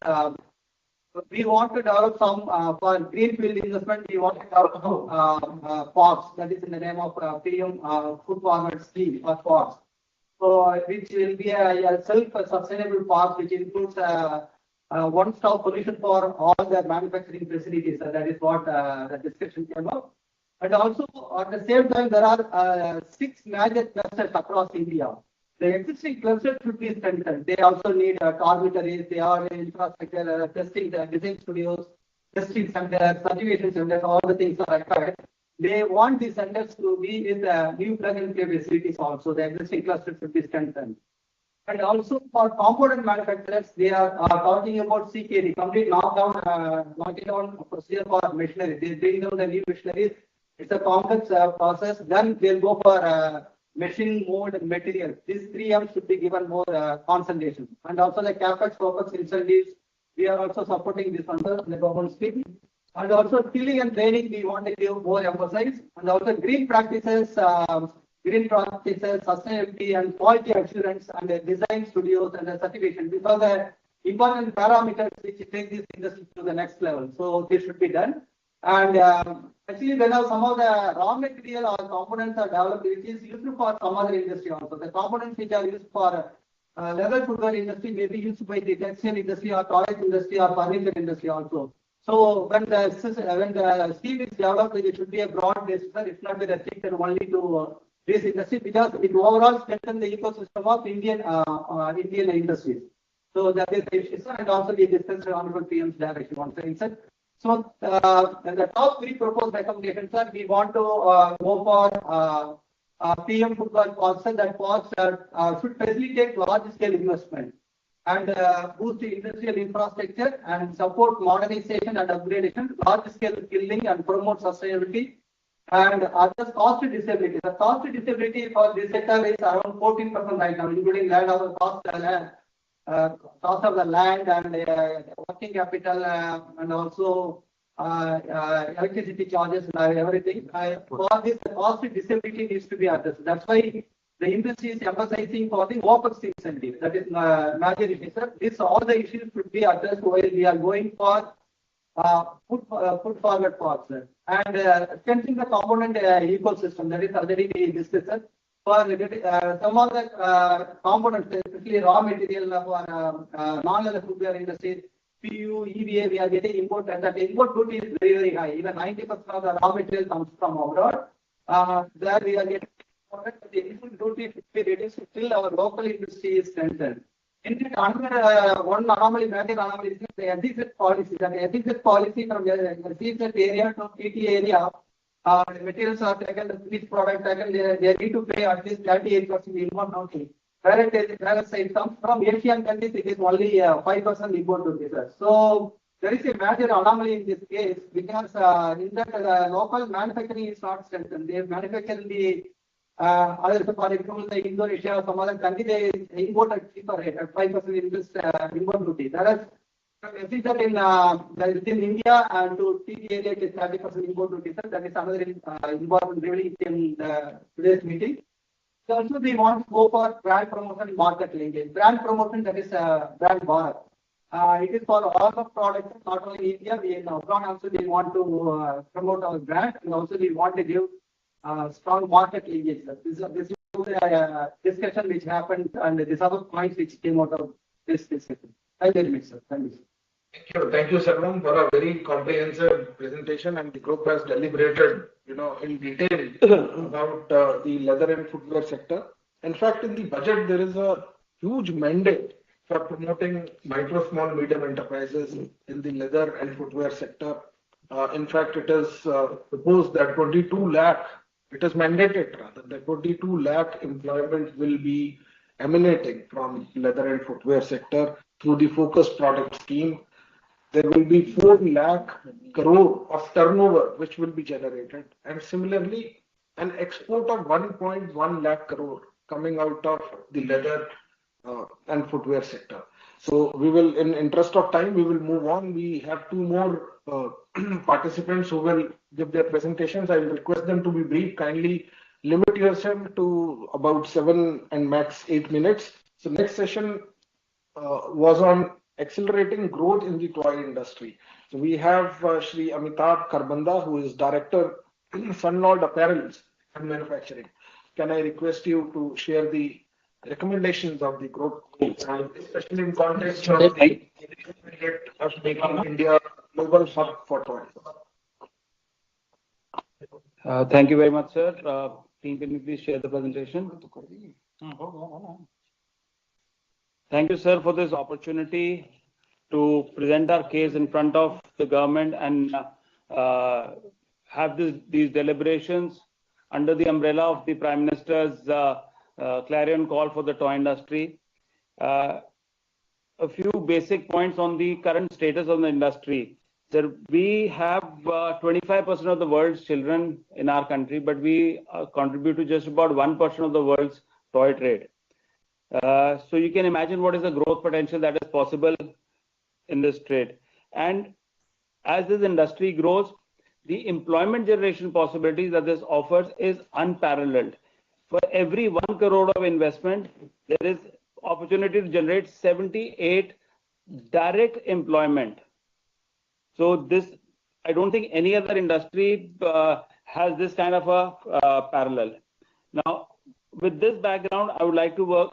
we want to develop some for greenfield investment. We want to develop some parks, that is in the name of PM Food Forward Scheme or parks. So which will be a self-sustainable park, which includes one-stop solution for all the manufacturing facilities. That is what the discussion came up. And also at the same time, there are 6 major clusters across India. The existing clusters should be strengthened. They also need dormitories, they are infrastructure, testing, design studios, testing centers, certification centers, all the things are required. They want these centers to be with new plug and play facilities also. The existing clusters should be strengthened. And also for component manufacturers, they are talking about CKD, complete knockdown procedure for machinery. They bring down the new machineries. It's a complex process. Then they'll go for machine mode and material. These 3 M's should be given more concentration. And also the capex focus incentives. We are also supporting this under the government speaking. And also skilling and training, we want to give more emphasis. And also green practices, sustainability and quality assurance and design studios and the certification. These are the important parameters which take this industry to the next level. So this should be done. And actually, when some of the raw material or components are developed, which is used for some other industry also. The components which are used for leather footwear industry may be used by the textile industry or toilet industry or furniture industry also. So when the scheme is developed, it should be a broad basis. It should not be restricted only to this industry because it overall strengthens the ecosystem of Indian industries. So that is the issue, and also we discussed honorable PM's direction also. So the top 3 proposed recommendations are we want to go for PM football policy that should facilitate large scale investment and boost the industrial infrastructure and support modernization and upgradation, large scale skilling and promote sustainability. And others cost disability. The cost disability for this sector is around 14% right now, including land over cost of the land and working capital and also electricity charges and everything. For this, the cost disability needs to be addressed. That's why the industry is emphasizing for the OPEX incentive. That is major issue, sir. This all the issues should be addressed while we are going for put forward path, sir. And strengthening the component ecosystem, that is already we discussed, sir. For some of the components, especially raw material for non-leather footwear industry, PU, EVA, we are getting import, and that import duty is very, very high. Even 90% of the raw material comes from abroad. There we are getting the import duty should be reduced till our local industry is strengthened. In fact, another one anomaly, major anomaly is the SEZ policy. That SEZ policy from the SEZ area to TT area, the materials are taken, the finished product taken, they need to pay at least 38% import duty. Whereas it comes from Asian countries, it is only 5% import duty. So there is a major anomaly in this case because in that local manufacturing is not strengthened. They manufacture in the other, for example, the Indonesia or some other country, they import at cheaper rate at 5% interest import duty. Whereas within India and to TT area, it is 30% import duty. That is another important revealing in today's meeting. So also, we want to go for brand promotion, market linkage. Brand promotion, that is brand bar. It is for all the products, not only India. We in abroad also we want to promote our brand, and also we want to give strong market linkage. This is the discussion which happened, and these are the points which came out of this discussion. Thank you very much, sir. Thank you. Thank you, Sarvam, for a very comprehensive presentation, and the group has deliberated, in detail about the leather and footwear sector. In fact, in the budget, there is a huge mandate for promoting micro, small, medium enterprises in the leather and footwear sector. In fact, it is proposed that 22 lakh, it is mandated rather, that 22 lakh employment will be emanating from leather and footwear sector through the focused product scheme. There will be 4 lakh crore of turnover which will be generated, and similarly an export of 1.1 lakh crore coming out of the leather and footwear sector. So we will, in interest of time, we will move on. We have 2 more participants who will give their presentations. I will request them to be brief. Kindly limit yourself to about 7 and max 8 minutes. So next session was on accelerating growth in the toy industry. So we have Shri Amitabh Karbanda, who is Director, Sunlord Apparels and Manufacturing. Can I request you to share the recommendations of the growth, especially in context of the of making India a global hub for toys? Thank you very much, sir. Team, can you please share the presentation? Thank you, sir, for this opportunity to present our case in front of the government and have these deliberations under the umbrella of the Prime Minister's clarion call for the toy industry. A few basic points on the current status of the industry. Sir, we have 25% of the world's children in our country, but we contribute to just about 1% of the world's toy trade. So you can imagine what is the growth potential that is possible in this trade. And as this industry grows, the employment generation possibilities that this offers is unparalleled. For every 1 crore of investment, there is opportunity to generate 78 direct employment. So this, I don't think any other industry has this kind of a parallel. Now, with this background, I would like to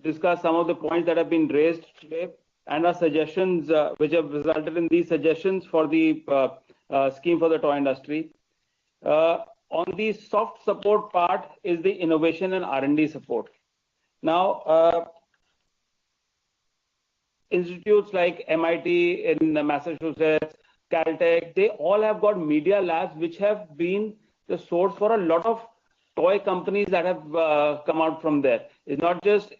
discuss some of the points that have been raised today and our suggestions, which have resulted in these suggestions for the scheme for the toy industry. On the soft support part is the innovation and R&D support. Now, institutes like MIT in Massachusetts, Caltech, they all have got media labs which have been the source for a lot of toy companies that have come out from there. It's not just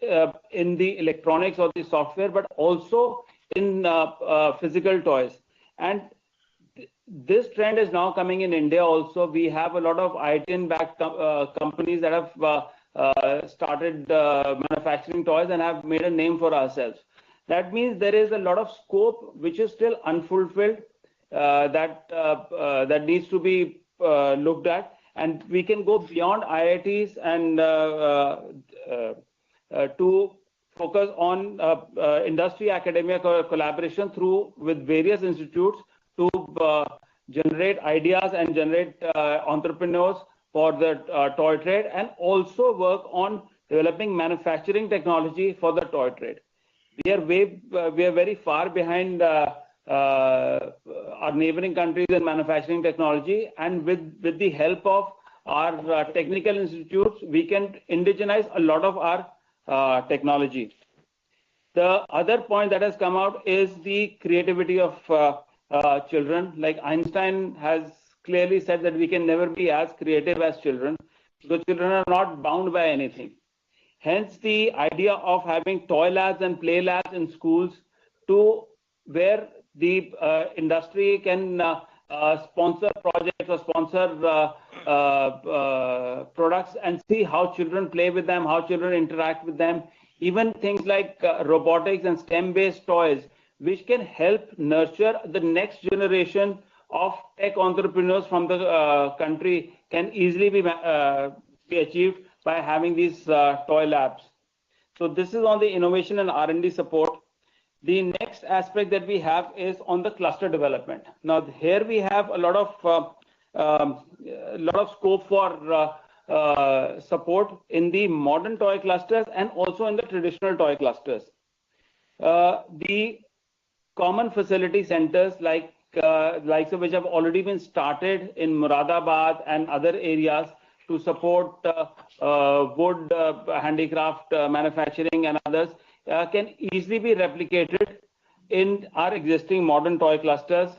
in the electronics or the software, but also in physical toys. And this trend is now coming in India also. We have a lot of IITian-backed companies that have started manufacturing toys and have made a name for ourselves. That means there is a lot of scope which is still unfulfilled that needs to be looked at, and we can go beyond IITs and to focus on industry academia collaboration with various institutes to generate ideas and generate entrepreneurs for the toy trade, and also work on developing manufacturing technology for the toy trade. We are very far behind our neighboring countries in manufacturing technology, and with the help of our technical institutes, we can indigenize a lot of our technology. The other point that has come out is the creativity of children. Like Einstein has clearly said that we can never be as creative as children, because children are not bound by anything. Hence, the idea of having toy labs and play labs in schools, to where the industry can sponsor projects or sponsor products and see how children play with them, how children interact with them. Even things like robotics and STEM-based toys, which can help nurture the next generation of tech entrepreneurs from the country, can easily be achieved by having these toy labs. So this is on the innovation and R&D support. The next aspect that we have is on the cluster development. Now here we have a lot of scope for support in the modern toy clusters and also in the traditional toy clusters. The common facility centers like of which have already been started in Moradabad and other areas to support wood handicraft manufacturing and others can easily be replicated in our existing modern toy clusters.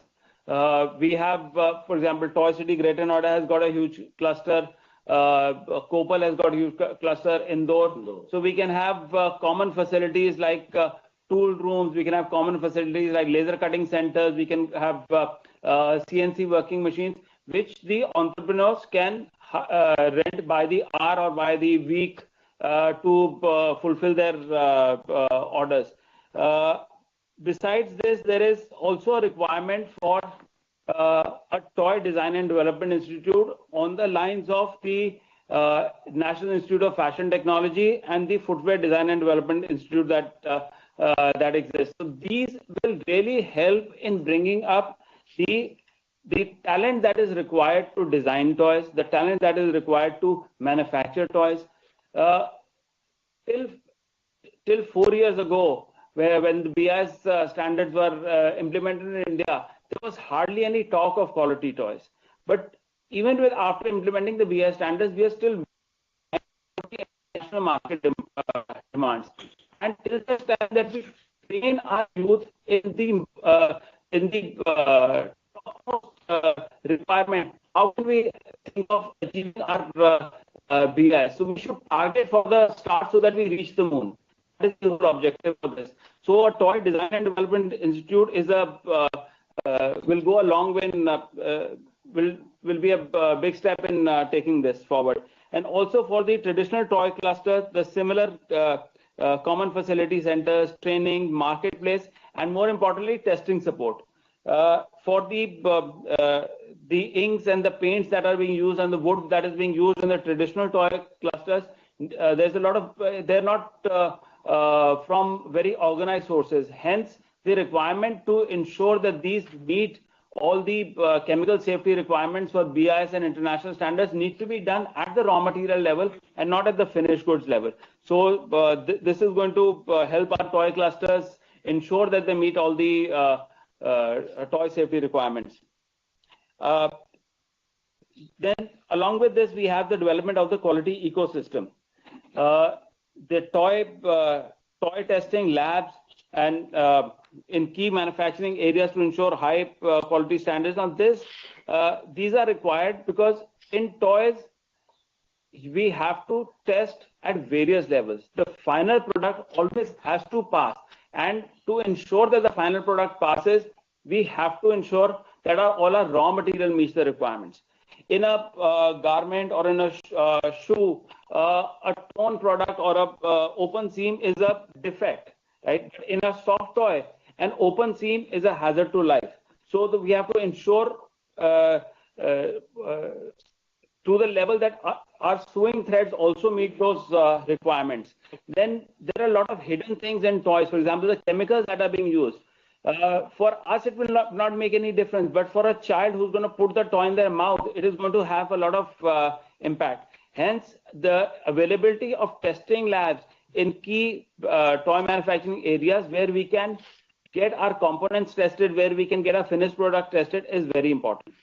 We have, for example, Toy City Greater Noida has got a huge cluster. Kopal has got a huge cluster, Indore. So we can have common facilities like tool rooms. We can have common facilities like laser cutting centers. We can have CNC working machines, which the entrepreneurs can rent by the hour or by the week to fulfill their orders. Besides this, there is also a requirement for a toy design and development institute on the lines of the National Institute of Fashion Technology and the Footwear Design and Development Institute that exists. So these will really help in bringing up the talent that is required to design toys, the talent that is required to manufacture toys. Till 4 years ago, when the BIS standards were implemented in India, there was hardly any talk of quality toys. But even after implementing the BIS standards, we are still national market demands. And till such time that we train our youth in the requirement, how can we think of achieving our BIS? So we should target for the start so that we reach the moon. is the whole objective of this. So a toy design and development institute is will go a long way in, will be a big step in taking this forward. And also for the traditional toy cluster, the similar common facility centers, training, marketplace, and more importantly, testing support. For the inks and the paints that are being used and the wood that is being used in the traditional toy clusters, there's a lot of, they're not from very organized sources. Hence, the requirement to ensure that these meet all the chemical safety requirements for BIS and international standards need to be done at the raw material level and not at the finished goods level. So this is going to help our toy clusters ensure that they meet all the toy safety requirements. Then along with this, we have the development of the quality ecosystem. The toy testing labs and in key manufacturing areas to ensure high quality standards. Now these are required because in toys, we have to test at various levels. The final product always has to pass. And to ensure that the final product passes, we have to ensure that all our raw material meets the requirements. In a garment or in a shoe, a torn product or a open seam is a defect, right? In a soft toy, an open seam is a hazard to life. So we have to ensure to the level that our sewing threads also meet those requirements. Then there are a lot of hidden things in toys. For example, the chemicals that are being used. For us, it will not make any difference. But for a child who's going to put the toy in their mouth, it is going to have a lot of impact. Hence, the availability of testing labs in key toy manufacturing areas where we can get our components tested, where we can get a finished product tested is very important.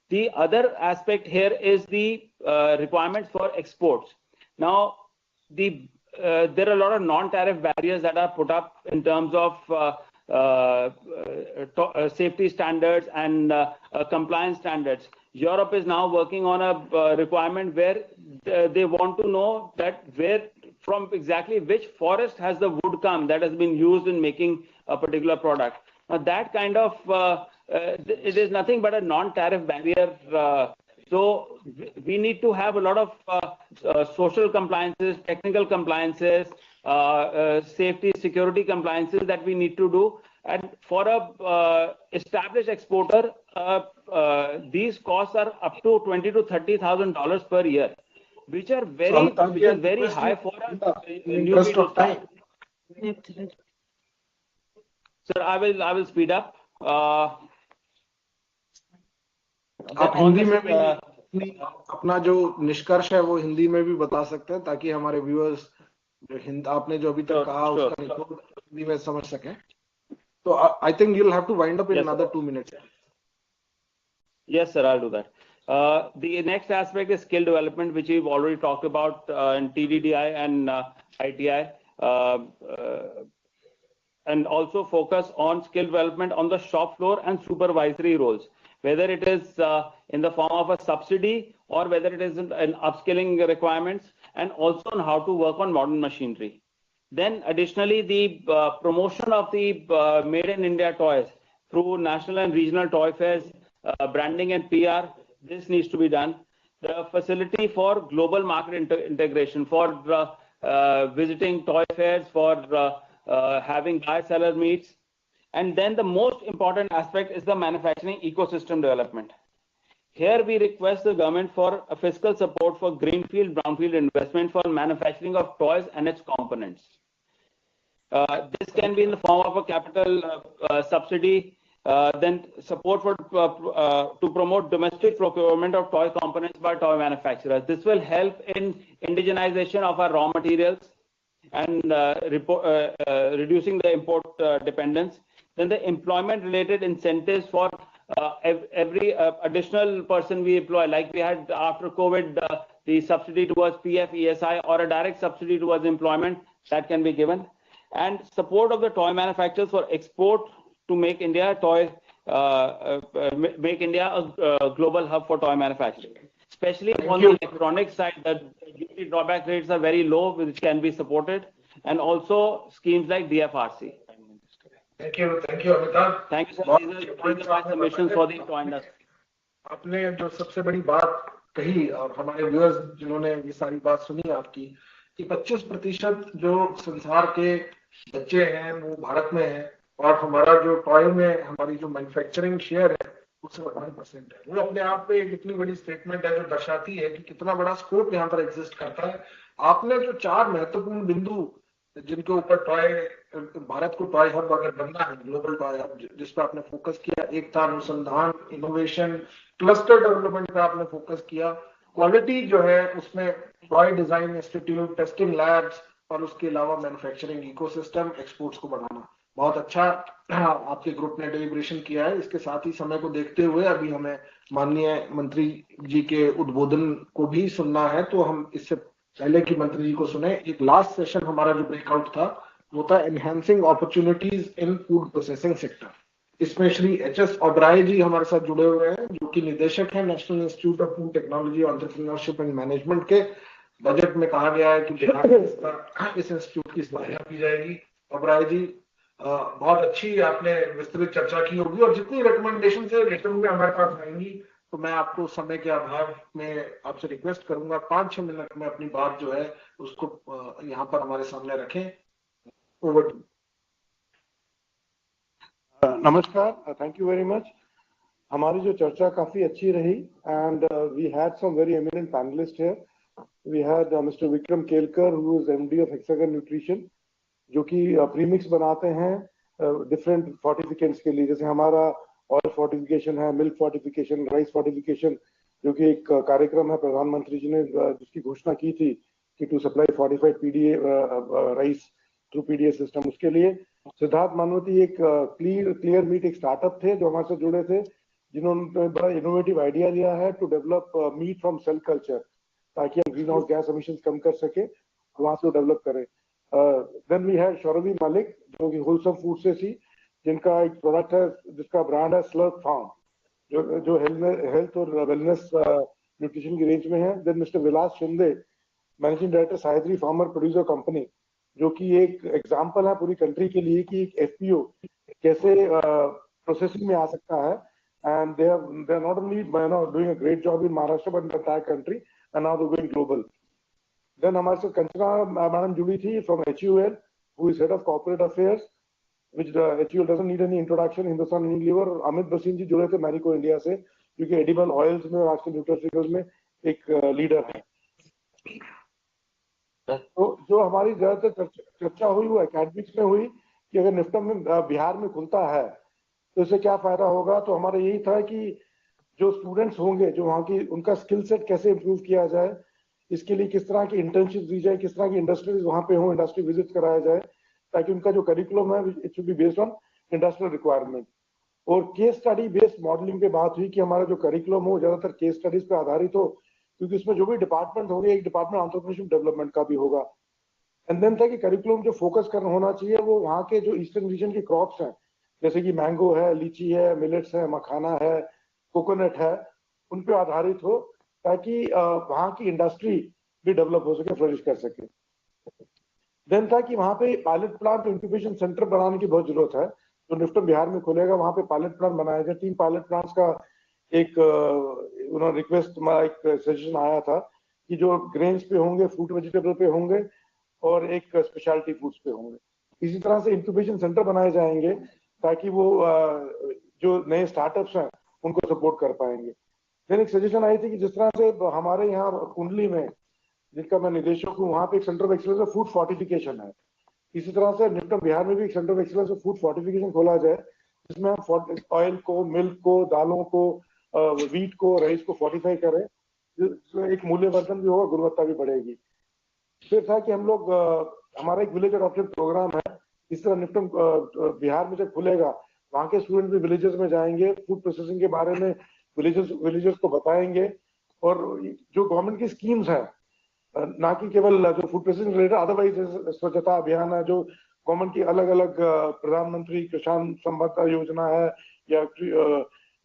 The other aspect here is the requirements for exports. Now, there are a lot of non-tariff barriers that are put up in terms of safety standards and compliance standards. Europe is now working on a requirement where they want to know that from exactly which forest has the wood come that has been used in making a particular product. Now that kind of it is nothing but a non-tariff barrier. So we need to have a lot of social compliances, technical compliances, safety, security compliances that we need to do. And for a established exporter, these costs are up to $20,000 to $30,000 per year, which are very high for a interest of time. Sir, I will speed up. आप हिंदी में भी अपना जो निष्कर्ष है वो हिंदी में भी बता सकते हैं ताकि हमारे व्यूअर्स आपने जो अभी तक कहा उसका निचोड़ हिंदी में समझ सकें. So I think you'll have to wind up in another 2 minutes. Yes, sir, I'll do that. The next aspect is skill development, which we've already talked about in TDDI and ITI, and also focus on skill development on the shop floor and supervisory roles, whether it is in the form of a subsidy or whether it is in upskilling requirements, and also on how to work on modern machinery. Then additionally, the promotion of the Made in India toys through national and regional toy fairs, branding and PR, this needs to be done. The facility for global market integration, for visiting toy fairs, for having buyer-seller meets. And then the most important aspect is the manufacturing ecosystem development. Here we request the government for a fiscal support for greenfield, brownfield investment for manufacturing of toys and its components. This can be in the form of a capital subsidy, then support for to promote domestic procurement of toy components by toy manufacturers. This will help in indigenization of our raw materials and reducing the import dependence. Then the employment-related incentives for every additional person we employ, like we had after COVID, the subsidy towards PF, ESI, or a direct subsidy towards employment that can be given, and support of the toy manufacturers for export to make India a global hub for toy manufacturing. Especially on the electronic side, the duty drawback rates are very low, which can be supported. and also schemes like DFRC. Thank you, Amitabh. Thank you, sir. बहुत These अच्छे are points my आपने submissions बताए। for the toy industry. आपने जो सबसे बड़ी बात कही और हमारे व्यूअर्स जिन्होंने ये सारी बात सुनी आपकी कि 25% जो संसार के बच्चे हैं वो भारत में हैं और हमारा जो टॉय में हमारी जो मैन्युफैक्चरिंग शेयर है उससे 1% है। वो अपने आप में एक इतनी बड़ी स्टेटमेंट है जो दर्शाती है कि कितना बड़ा स्कोप यहाँ पर एग्जिस्ट करता है। आपने जो 4 महत्वपूर्ण बिंदु जिनके ऊपर टॉय भारत को टॉय हब अगर बनना है, ग्लोबल टॉय हब, जिस पर आपने फोकस किया, एक था अनुसंधान, इनोवेशन, क्लस्टर डेवलपमेंट पे आपने फोकस किया, क्वालिटी जो है उसमें toy design institute, testing labs और उसके अलावा मैन्युफैक्चरिंग इकोसिस्टम, एक्सपोर्ट्स को बढ़ाना। बहुत अच्छा आपके ग्रुप ने डिलिब्रेशन किया है। इसके साथ ही समय को देखते हुए अभी हमें माननीय मंत्री जी के उद्बोधन को भी सुनना है, तो हम इससे पहले की मंत्री जी को सुने। एक लास्ट सेशन हमारा जो ब्रेकआउट था वो था enhancing opportunities in food processing sector. इसमें श्री एच.एस. ओबराय जी हमारे साथ जुड़े हुए हैं जो कि निदेशक हैं national institute of food technology, entrepreneurship and management के। बजट में कहा गया है कि बिहार में इस इंस्टीट्यूट की स्थापना की जाएगी। ओबराय जी, बहुत अच्छी आपने विस्तृत चर्चा की होगी और जितनी रिकमेंडेशन से रिटर्न में हमारे पास आएंगी तो मैं आपको समय के अभाव में आपसे रिक्वेस्ट करूंगा 5-6 मिनट में अपनी बात जो है उसको यहाँ पर हमारे सामने रखें। Over to. नमस्कार, थैंक यू वेरी मच। हमारी जो चर्चा काफी अच्छी रही and we had some very eminent panelist here. We had mister Vikram Kelkar who is MD of Hexagon Nutrition, जो कि प्रीमिक्स बनाते हैं डिफरेंट फोर्टिफिकेंट्स के लिए, जैसे हमारा ऑयल फोर्टिफिकेशन है, मिल्क फोर्टिफिकेशन, राइस फोर्टिफिकेशन, जो कि एक कार्यक्रम है प्रधानमंत्री जी ने जिसकी घोषणा की थी कि to supply fortified PDA rice through PDA system. उसके लिए सिद्धार्थ मानवती एक क्लियर मीट एक स्टार्टअप थे जो हमारे से जुड़े थे, जिन्होंने बड़ा इनोवेटिव आइडिया लिया है to develop meat from cell culture, ताकि हम ग्रीन हाउस गैस एमिशन कम कर सके, वहां से डेवलप करें। Then we had Shauravi Malik जो कि होलसम फूड से थी, जिनका एक प्रोडक्ट है जिसका ब्रांड है स्लर्प फार्म, जो हेल्थ और वेलनेस न्यूट्रिशन की रेंज में है। Then mister Vilas Shinde, managing director Sahyadri farmer producer company, जो कि एक एग्जांपल है पूरी कंट्री के लिए कि एक एफपीओ कैसे प्रोसेसिंग में आ सकता है। And they are not only doing a great job in Maharashtra but in the entire country and now they going global. देन हमारे साथ कंचना मैडम जुड़ी थी from HUL, who is head of corporate affairs, which HUL doesn't need any introduction, Hindustan Unilever. Amit Baseen ji जुड़े थे Marico India से, जो कि एडिबल ऑयल्स में और आजकल न्यूट्रास्यूटिकल्स में एक लीडर है। तो जो हमारी ज्यादातर चर्चा हुई वो एकेडमिक्स में हुई कि अगर निफ्टम में बिहार में खुलता है तो इससे क्या फायदा होगा। तो हमारा यही था कि जो स्टूडेंट्स होंगे, जो वहाँ की उनका स्किल सेट कैसे इम्प्रूव किया जाए, इसके लिए किस तरह की इंटर्नशिप दी जाए, किस तरह की इंडस्ट्रीज वहाँ पे हो, इंडस्ट्री विजिट कराया जाए, ताकि उनका जो करिकुलम है it should be based on industrial requirement. और केस स्टडी बेस्ड मॉडलिंग पे बात हुई कि हमारा जो करिकुलम हो ज्यादातर केस स्टडीज पे आधारित हो, क्योंकि इसमें जो भी डिपार्टमेंट होंगे, एक डिपार्टमेंट एंटरप्रेन्योरशिप डेवलपमेंट का भी होगा। एंड देन था कि करिकुलम जो फोकस करना होना चाहिए वो वहाँ के जो ईस्टर्न रीजन की क्रॉप्स हैं, जैसे कि मैंगो है, लीची है, मिलेट्स है, मखाना है, कोकोनट है, उन पे आधारित हो, ताकि वहाँ की इंडस्ट्री भी डेवलप हो सके, फ्लरिश कर सके। देन था कि वहाँ पे पायलट प्लांट इंक्यूबेशन सेंटर बनाने की बहुत जरूरत है। जो निफ्टम बिहार में खुलेगा वहाँ पे पायलट प्लांट बनाया जाए। 3 पायलट प्लांट्स का एक उन्होंने रिक्वेस्ट, एक सजेशन आया था कि जो ग्रेन्स पे होंगे, फ्रूट वेजिटेबल पे होंगे और एक स्पेशलिटी फूड्स पे होंगे। इसी तरह से इंक्यूबेशन सेंटर बनाए जाएंगे ताकि वो जो नए स्टार्टअप्स हैं उनको सपोर्ट कर पाएंगे। देन एक सजेशन आई थी कि जिस तरह से हमारे यहाँ कुंडली में, जिनका मैं निदेशक हूँ, वहाँ पे एक centre of excellence of food fortification है, इसी तरह से निफ्टम बिहार में भी एक centre of excellence of food fortification खोला जाए, जिसमें हम ऑयल को, मिल्क को, दालों को, वीट को, राइस को फोर्टिफाई करें, जिसमें एक मूल्यवर्धन भी होगा, गुणवत्ता भी बढ़ेगी। फिर था कि हम लोग हमारा एक विलेज अडॉप्शन प्रोग्राम है। इस तरह निफ्टम बिहार में जब खुलेगा, वहाँ के स्टूडेंट भी विलेजेस में जाएंगे, फूड प्रोसेसिंग के बारे में विलेजर्स को बताएंगे, और जो गवर्नमेंट की स्कीम्स है, ना कि केवल जो फूड प्रोसेसिंग रिलेटेड, अदरवाइज स्वच्छता अभियान है, जो गवर्नमेंट की अलग अलग प्रधानमंत्री किसान संपदा योजना है या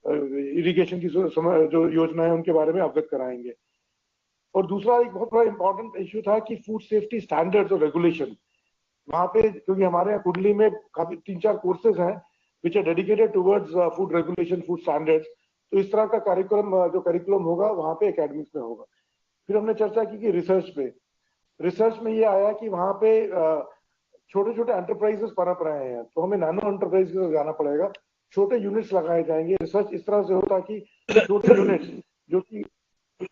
इरिगेशन की जो योजना है उनके बारे में अवगत कराएंगे। और दूसरा एक बहुत बड़ा इंपॉर्टेंट इश्यू था कि फूड सेफ्टी स्टैंडर्ड्स और रेगुलेशन, वहाँ पे क्योंकि हमारे यहाँ कुंडली में काफी 3-4 कोर्सेज हैं which are dedicated towards food regulation, food standards, तो इस तरह का करिकुलम होगा वहाँ पे एकेडमिक्स में होगा। फिर हमने चर्चा की कि रिसर्च में ये आया कि वहाँ पे छोटे छोटे एंटरप्राइजेस पनप रहे हैं, तो हमें नैनो एंटरप्राइजेस में जाना पड़ेगा, छोटे यूनिट्स लगाए जाएंगे। रिसर्च इस तरह से होता कि छोटे यूनिट्स जो कि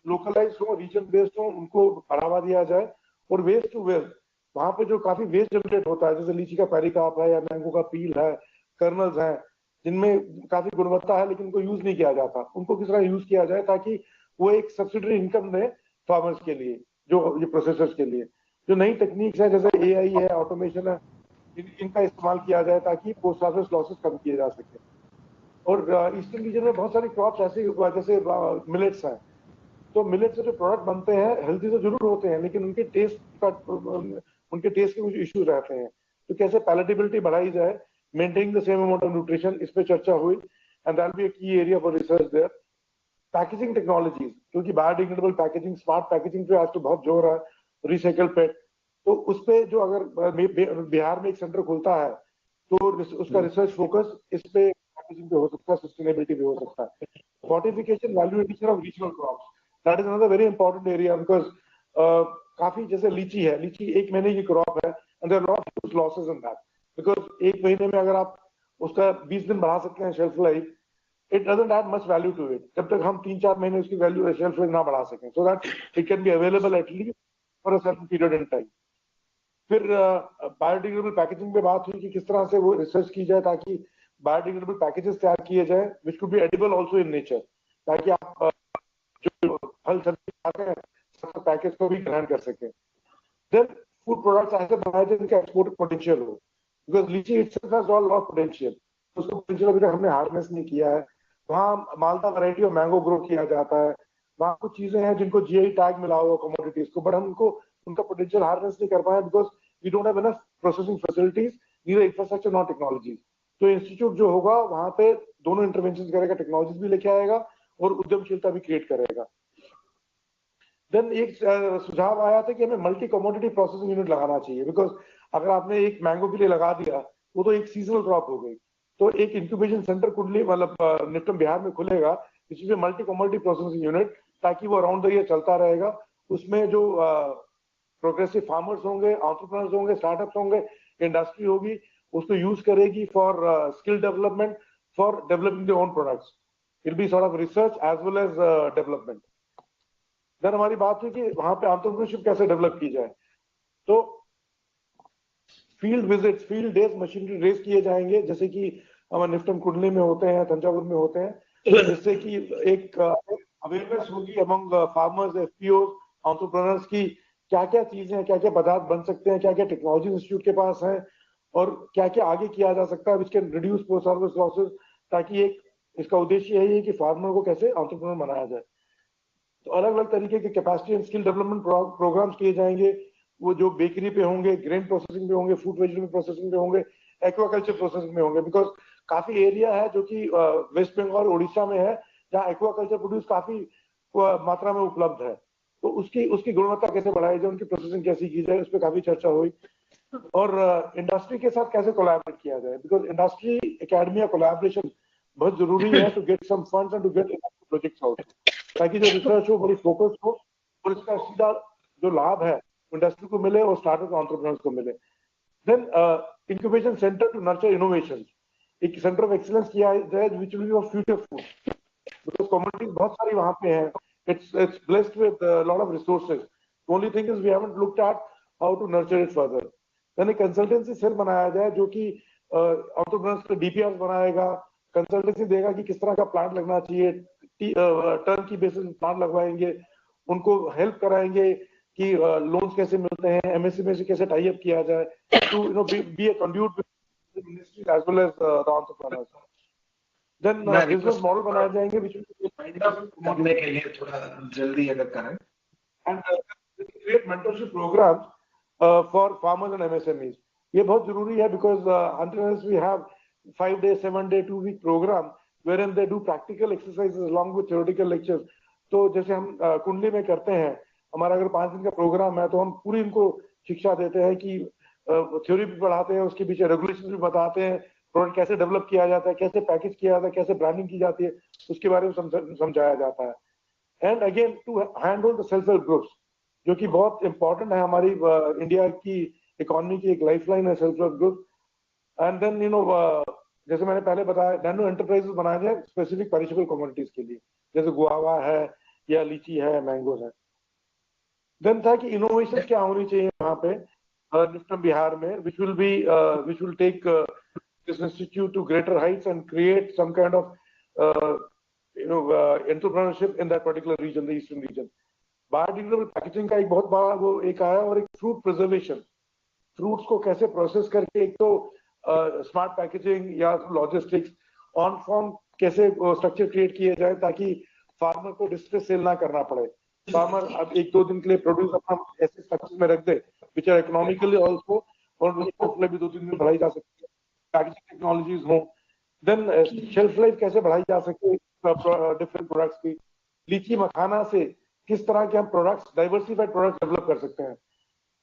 लोकलाइज हो, रीजन बेस्ड हो, उनको बढ़ावा दिया जाए। और वेस्ट टू वेल्थ, वहाँ पे जो काफी वेस्ट जनरेट होता है, जैसे लीची का पेरिकाप है या मैंगो का पील है, कर्नल्स हैं, जिनमें काफी गुणवत्ता है लेकिन उनको यूज नहीं किया जाता, उनको किस तरह यूज किया जाए ताकि वो एक सब्सिडरी इनकम दे फार्मर्स के लिए, जो ये प्रोसेसर्स के लिए। जो नई टेक्निक्स है जैसे एआई है, ऑटोमेशन है, इनका इस्तेमाल किया जाए ताकि पोस्ट हार्वेस्ट लॉसेस कम किए जा सके। और ईस्टर्न रीजन में बहुत सारी क्रॉप्स ऐसे जैसे मिलेट्स हैं, तो मिलेट से जो प्रोडक्ट बनते हैं हेल्दी तो जरूर होते हैं लेकिन उनके टेस्ट के कुछ इश्यूज रहते हैं, तो कैसे पैलेटेबिलिटी बढ़ाई जाए, maintaining the same amount of nutrition, इस पे चर्चा हुई and that be a key area for research there. Packaging technologies, क्योंकि बायोडिग्रेडेबल पैकेजिंग, स्मार्ट पैकेजिंग पे आज तो बहुत जोर है, रिसाइकल पेट, तो उस पे जो अगर बिहार में एक सेंटर खुलता है तो उसका रिसर्च फोकस इस पे पैकेजिंग पे हो सकता है, सस्टेनेबिलिटी पे हो सकता है। Fortification, value addition of regional crops, that is another very important area because काफी जैसे लीची है, लीची 1 महीने की क्रॉप है and there are lot of losses in that, because 1 महीने में अगर आप उसका 20 दिन बढ़ा सकते हैं shelf life, it doesn't add much value to it जब तक हम 3-4 महीने उसकी वैल्यू शेल्फ लाइफ ना बढ़ा सकें, so that it can be available at least for a certain period in time। फिर बायोडिग्रेडेबल पैकेजिंग पे बात हुई कि किस तरह से वो रिसर्च की जाए ताकि बायोडिग्रेडेबल पैकेजेस तैयार किए जाए which could be edible also in nature, ताकि आप जो फल सब्जी खाते हैं सब पैकेज को भी ग्रहण कर सकें। देन फूड प्रोडक्ट्स ऐसे बनाए जाए जिनका एक्सपोर्ट पोटेंशियल हो, बिकॉज लीची itself has all lot potential, उसको पोटेंशियल अभी तक हमने हार्नेस नहीं किया है। वहाँ माल्टा वैरायटी ऑफ मैंगो ग्रो किया जाता है, वहाँ कुछ चीजें हैं जिनको जीआई टैग मिला हुआ कमोडिटीज को, बट हम उनको उनका पोटेंशियल हार्नेस नहीं कर पाए because we don't have enough processing facilities, neither infrastructure not technology. तो इंस्टीट्यूट जो होगा वहाँ पे दोनों इंटरवेंशन करेगा, टेक्नोलॉजीज भी लेके आएगा और उद्यमशीलता भी क्रिएट करेगा। देन एक सुझाव आया था कि हमें मल्टी कमोडिटी प्रोसेसिंग यूनिट लगाना चाहिए, बिकॉज अगर आपने एक मैंगो के लिए लगा दिया वो तो एक सीजनल क्रॉप हो गई, तो एक इंक्यूबेशन सेंटर कुंडली मतलब निफ्टम बिहार में खुलेगा इसमें मल्टी कमोडिटी प्रोसेसिंग यूनिट, ताकि वो अराउंड द ईयर चलता रहेगा। उसमें जो प्रोग्रेसिव फार्मर्स होंगे, एंटरप्रेन्योर्स होंगे, स्टार्टअप्स होंगे, इंडस्ट्री होगी, उसको यूज करेगी for skill development, for developing their own products. It be sort of research as well as development. Then हमारी बात हुई कि वहां पे एंटरप्रेन्योरशिप कैसे डेवलप की जाए, तो field visits, field days, machinery रेस किए जाएंगे, जैसे कि हमारे निफ्टम कुंडली में होते हैं, तंजावुर में होते हैं, जिससे कि एक अवेयरनेस होगी अमंग फार्मर्स, एफपीओ, एंटरप्रेन्योर्स की क्या क्या चीजें हैं, क्या क्या पदार्थ बन सकते हैं, क्या क्या टेक्नोलॉजी इंस्टीट्यूट के पास है और क्या क्या आगे किया जा सकता है which can reduce post harvest losses, ताकि एक इसका उद्देश्य यही है कि फार्मर को कैसे एंटरप्रेन्योर बनाया जाए। तो अलग अलग तरीके के capacity and skill development programmes किए जाएंगे, वो जो बेकरी पे होंगे, ग्रेन प्रोसेसिंग पे होंगे, फूड वेजिटेबल प्रोसेसिंग पे होंगे, एक्वाकल्चर प्रोसेसिंग में होंगे, बिकॉज काफी एरिया है जो कि वेस्ट बंगाल, उड़ीसा में है, जहाँ एक्वाकल्चर प्रोड्यूस काफी मात्रा में उपलब्ध है, तो उसकी गुणवत्ता कैसे बढ़ाई जाए, उनकी प्रोसेसिंग कैसे की जाए, उस पर काफी चर्चा हुई। और इंडस्ट्री के साथ कैसे कोलैबोरेट किया जाए, बिकॉज इंडस्ट्री एकेडमिया कोलैबोरेशन बहुत जरूरी है to get some funds and to get projects out, ताकि जो रिसर्च हो बड़ी फोकस हो और इसका सीधा जो लाभ है इंडस्ट्री को मिले और स्टार्टअप एंटरप्रेन्योर्स को मिले। Then incubation centre to nurture innovation, एक सेंटर ऑफ एक्सीलेंस किया जाए which will be of future food, because communities बहुत सारी वहां पे हैं, it's blessed with a lot of resources. The only thing is we haven't looked at how to nurture it further. Then a consultancy cell बनाया जाए जो कि entrepreneurs के डीपीआर बनाएगा, कंसल्टेंसी देगा कि किस तरह का प्लांट लगना चाहिए, टर्न की बेसिस पे प्लांट लगवाएंगे, उनको हेल्प कराएंगे कि लोन्स कैसे मिलते हैं, एमएसएमई से कैसे टाई अप किया जाए, to you know be a conduit with ministry as well as the entrepreneurs. Then business model बनाए जाएंगे विच करने के लिए थोड़ा जल्दी अगर करें, and create mentorship programmes for farmers and MSMEs. ये बहुत जरूरी है because until we have 5 day 7 day 2 week program wherein they do practical exercises along with theoretical lectures। तो जैसे हम कुंडली में करते हैं, हमारा अगर 5 दिन का प्रोग्राम है तो हम पूरी इनको शिक्षा देते हैं कि थ्योरी भी पढ़ाते हैं, उसके पीछे रेगुलेशन भी बताते हैं, प्रोडक्ट कैसे डेवलप किया जाता है, कैसे पैकेज किया जाता है, कैसे ब्रांडिंग की जाती है, उसके बारे में समझाया जाता है। And again to handle the self help groups, जो कि बहुत इंपॉर्टेंट है हमारी इंडिया की इकोनॉमी की एक लाइफलाइन है self help group. And then जैसे मैंने पहले बताया, नैनो एंटरप्राइजेस बनाए जाए स्पेसिफिक पेरिशेबल कमोडिटीज के लिए, जैसे गुआवा है या लीची है, मैंगोज है। देन था कि इनोवेशन क्या होनी चाहिए वहाँ पे निफ्टम बिहार में, which will take this institute to greater heights and create some kind of entrepreneurship in that particular region, the eastern region. Biodegradable packaging का एक बहुत बड़ा वो एक आया, और एक फ्रूट प्रिजर्वेशन, फ्रूट्स को कैसे प्रोसेस करके एक तो स्मार्ट पैकेजिंग या लॉजिस्टिक्स ऑन फॉर्म कैसे स्ट्रक्चर क्रिएट किए जाए ताकि फार्मर को डिस्ट्रेस सेल ना करना पड़े। फार्मर अब एक दो दिन के लिए प्रोड्यूस अपना ऐसे स्ट्रक्चर में रख दे विच आर इकोनॉमिकली ऑल्सो, और उसको सप्लाई भी 2-3 दिन बढ़ाई जा सकती है, पैकेजिंग टेक्नोलॉजीज हो। देन शेल्फ लाइफ कैसे बढ़ाई जा सकती है डिफरेंट प्रोडक्ट्स की। लीची मखाना से किस तरह के हम प्रोडक्ट्स, डाइवर्सिफाइड प्रोडक्ट्स डेवलप कर सकते हैं।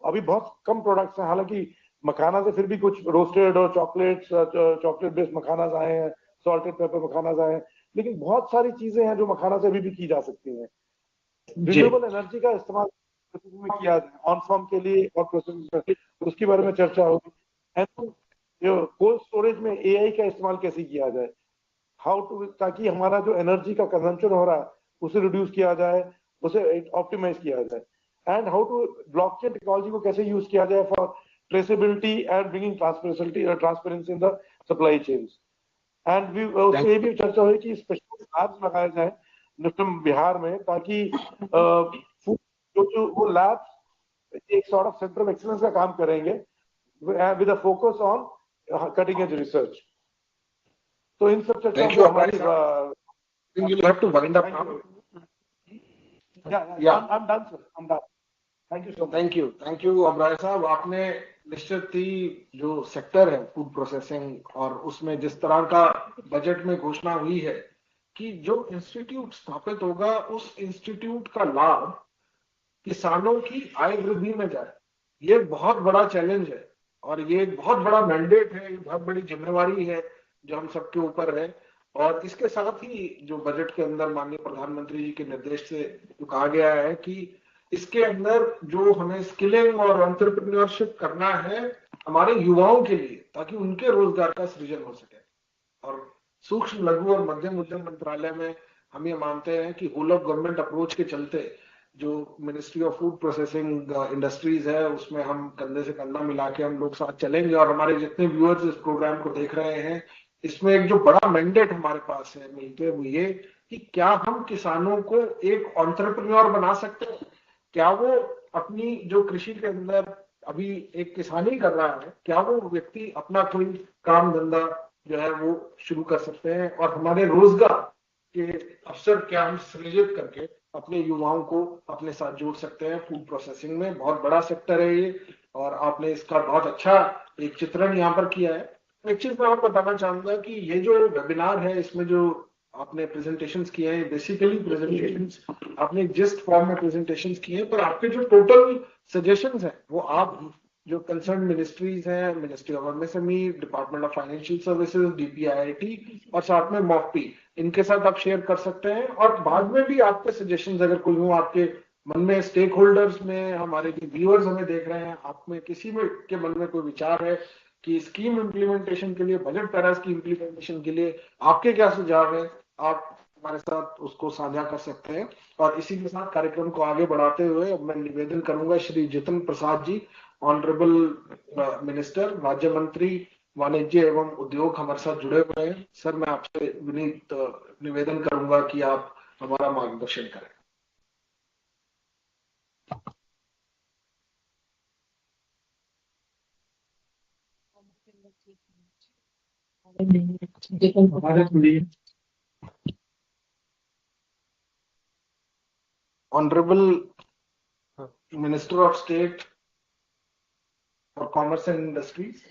अभी बहुत कम प्रोडक्ट्स हैं, हालांकि मखाना से फिर भी कुछ रोस्टेड और चॉकलेट बेस्ड मखानाज आए हैं, सॉल्टेड पेपर मखानाज आए हैं, लेकिन बहुत सारी चीजें हैं जो मखाना से अभी भी की जा सकती हैं। रिन्यूएबल एनर्जी का इस्तेमाल में किया जाए ऑन फार्म के लिए और प्रोसेसिंग, उसके बारे में चर्चा होगी। कोल्ड स्टोरेज में एआई का इस्तेमाल कैसे किया जाए, हाउ टू, ताकि हमारा जो एनर्जी का कंजम्पशन हो रहा है उसे रिड्यूस किया जाए, उसे ऑप्टिमाइज किया जाए। And how to blockchain technology को कैसे यूज किया जाए for traceability and bringing transparency in the supply chains. And उससे भी चर्चा हुई कि स्पेशल लैब्स लगाए जाए निफ्टम बिहार में, ताकि जो वो लैब्स एक sort of centre of excellence का काम करेंगे with a focus on cutting edge research. So in such a thank you, you have to wind up now. Yeah. I'm done, sir. I'm done. Thank you so much. Thank you, अब्राय साहब। आपने निश्चित ही जो sector है food processing, और उसमें जिस तरह का बजट में घोषणा हुई है कि जो इंस्टीट्यूट स्थापित होगा उस इंस्टीट्यूट का लाभ किसानों की आय वृद्धि में जाए, ये बहुत बड़ा चैलेंज है और ये एक बहुत बड़ा मैंडेट है, बहुत बड़ी जिम्मेवारी है जो हम सबके ऊपर है। और इसके साथ ही जो बजट के अंदर माननीय प्रधानमंत्री जी के निर्देश से जो कहा गया है कि इसके अंदर जो हमें स्किलिंग और एंटरप्रेन्योरशिप करना है हमारे युवाओं के लिए, ताकि उनके रोजगार का सृजन हो सके। और सूक्ष्म लघु और मध्यम उद्यम मंत्रालय में हम ये मानते हैं कि होल ऑफ गवर्नमेंट अप्रोच के चलते जो ministry of food processing industries है उसमें हम कंधे से कंधा मिला के हम लोग साथ चलेंगे। और हमारे जितने व्यूअर्स इस प्रोग्राम को देख रहे हैं, इसमें एक जो बड़ा मैंडेट हमारे पास है मिलके, वो ये कि क्या हम किसानों को एक एंटरप्रेन्योर बना सकते हैं, क्या वो अपनी जो कृषि के अंदर अभी एक किसानी कर रहा है, क्या वो व्यक्ति अपना कोई काम धंधा जो है वो शुरू कर सकते हैं, और हमारे रोजगार के अवसर क्या हम सृजित करके अपने युवाओं को अपने साथ जोड़ सकते हैं। फूड प्रोसेसिंग में बहुत बड़ा सेक्टर है ये, और आपने इसका बहुत अच्छा एक चित्रण यहाँ पर किया है। एक चीज मैं आपको बताना चाहूंगा कि ये जो वेबिनार है, इसमें जो आपने प्रेजेंटेशंस किए हैं, बेसिकली प्रेजेंटेशंस आपने जिस्ट फॉर्म में प्रेजेंटेशंस किए हैं, पर आपके जो टोटल सजेशंस हैं वो आप जो कंसर्न मिनिस्ट्रीज हैं, ministry of MSME, department of financial services, DPIIT और साथ में मॉफपी, इनके साथ आप शेयर कर सकते हैं। और बाद में भी आपके सजेशंस अगर कोई हो आपके मन में, स्टेक होल्डर्स में, हमारे जो व्यूअर्स हमें देख रहे हैं, आप में किसी में के मन में कोई विचार है कि स्कीम इम्प्लीमेंटेशन के लिए, बजट पैरास की इम्प्लीमेंटेशन के लिए आपके क्या सुझाव है, आप हमारे साथ उसको साझा कर सकते हैं। और इसी के साथ कार्यक्रम को आगे बढ़ाते हुए अब मैं निवेदन करूंगा श्री जितिन प्रसाद जी, ऑनरेबल मिनिस्टर, राज्य मंत्री वाणिज्य एवं उद्योग हमारे साथ जुड़े हुए हैं। सर, मैं आपसे विनीत निवेदन करूंगा कि आप हमारा मार्गदर्शन करें। Honourable minister of state for commerce and industries.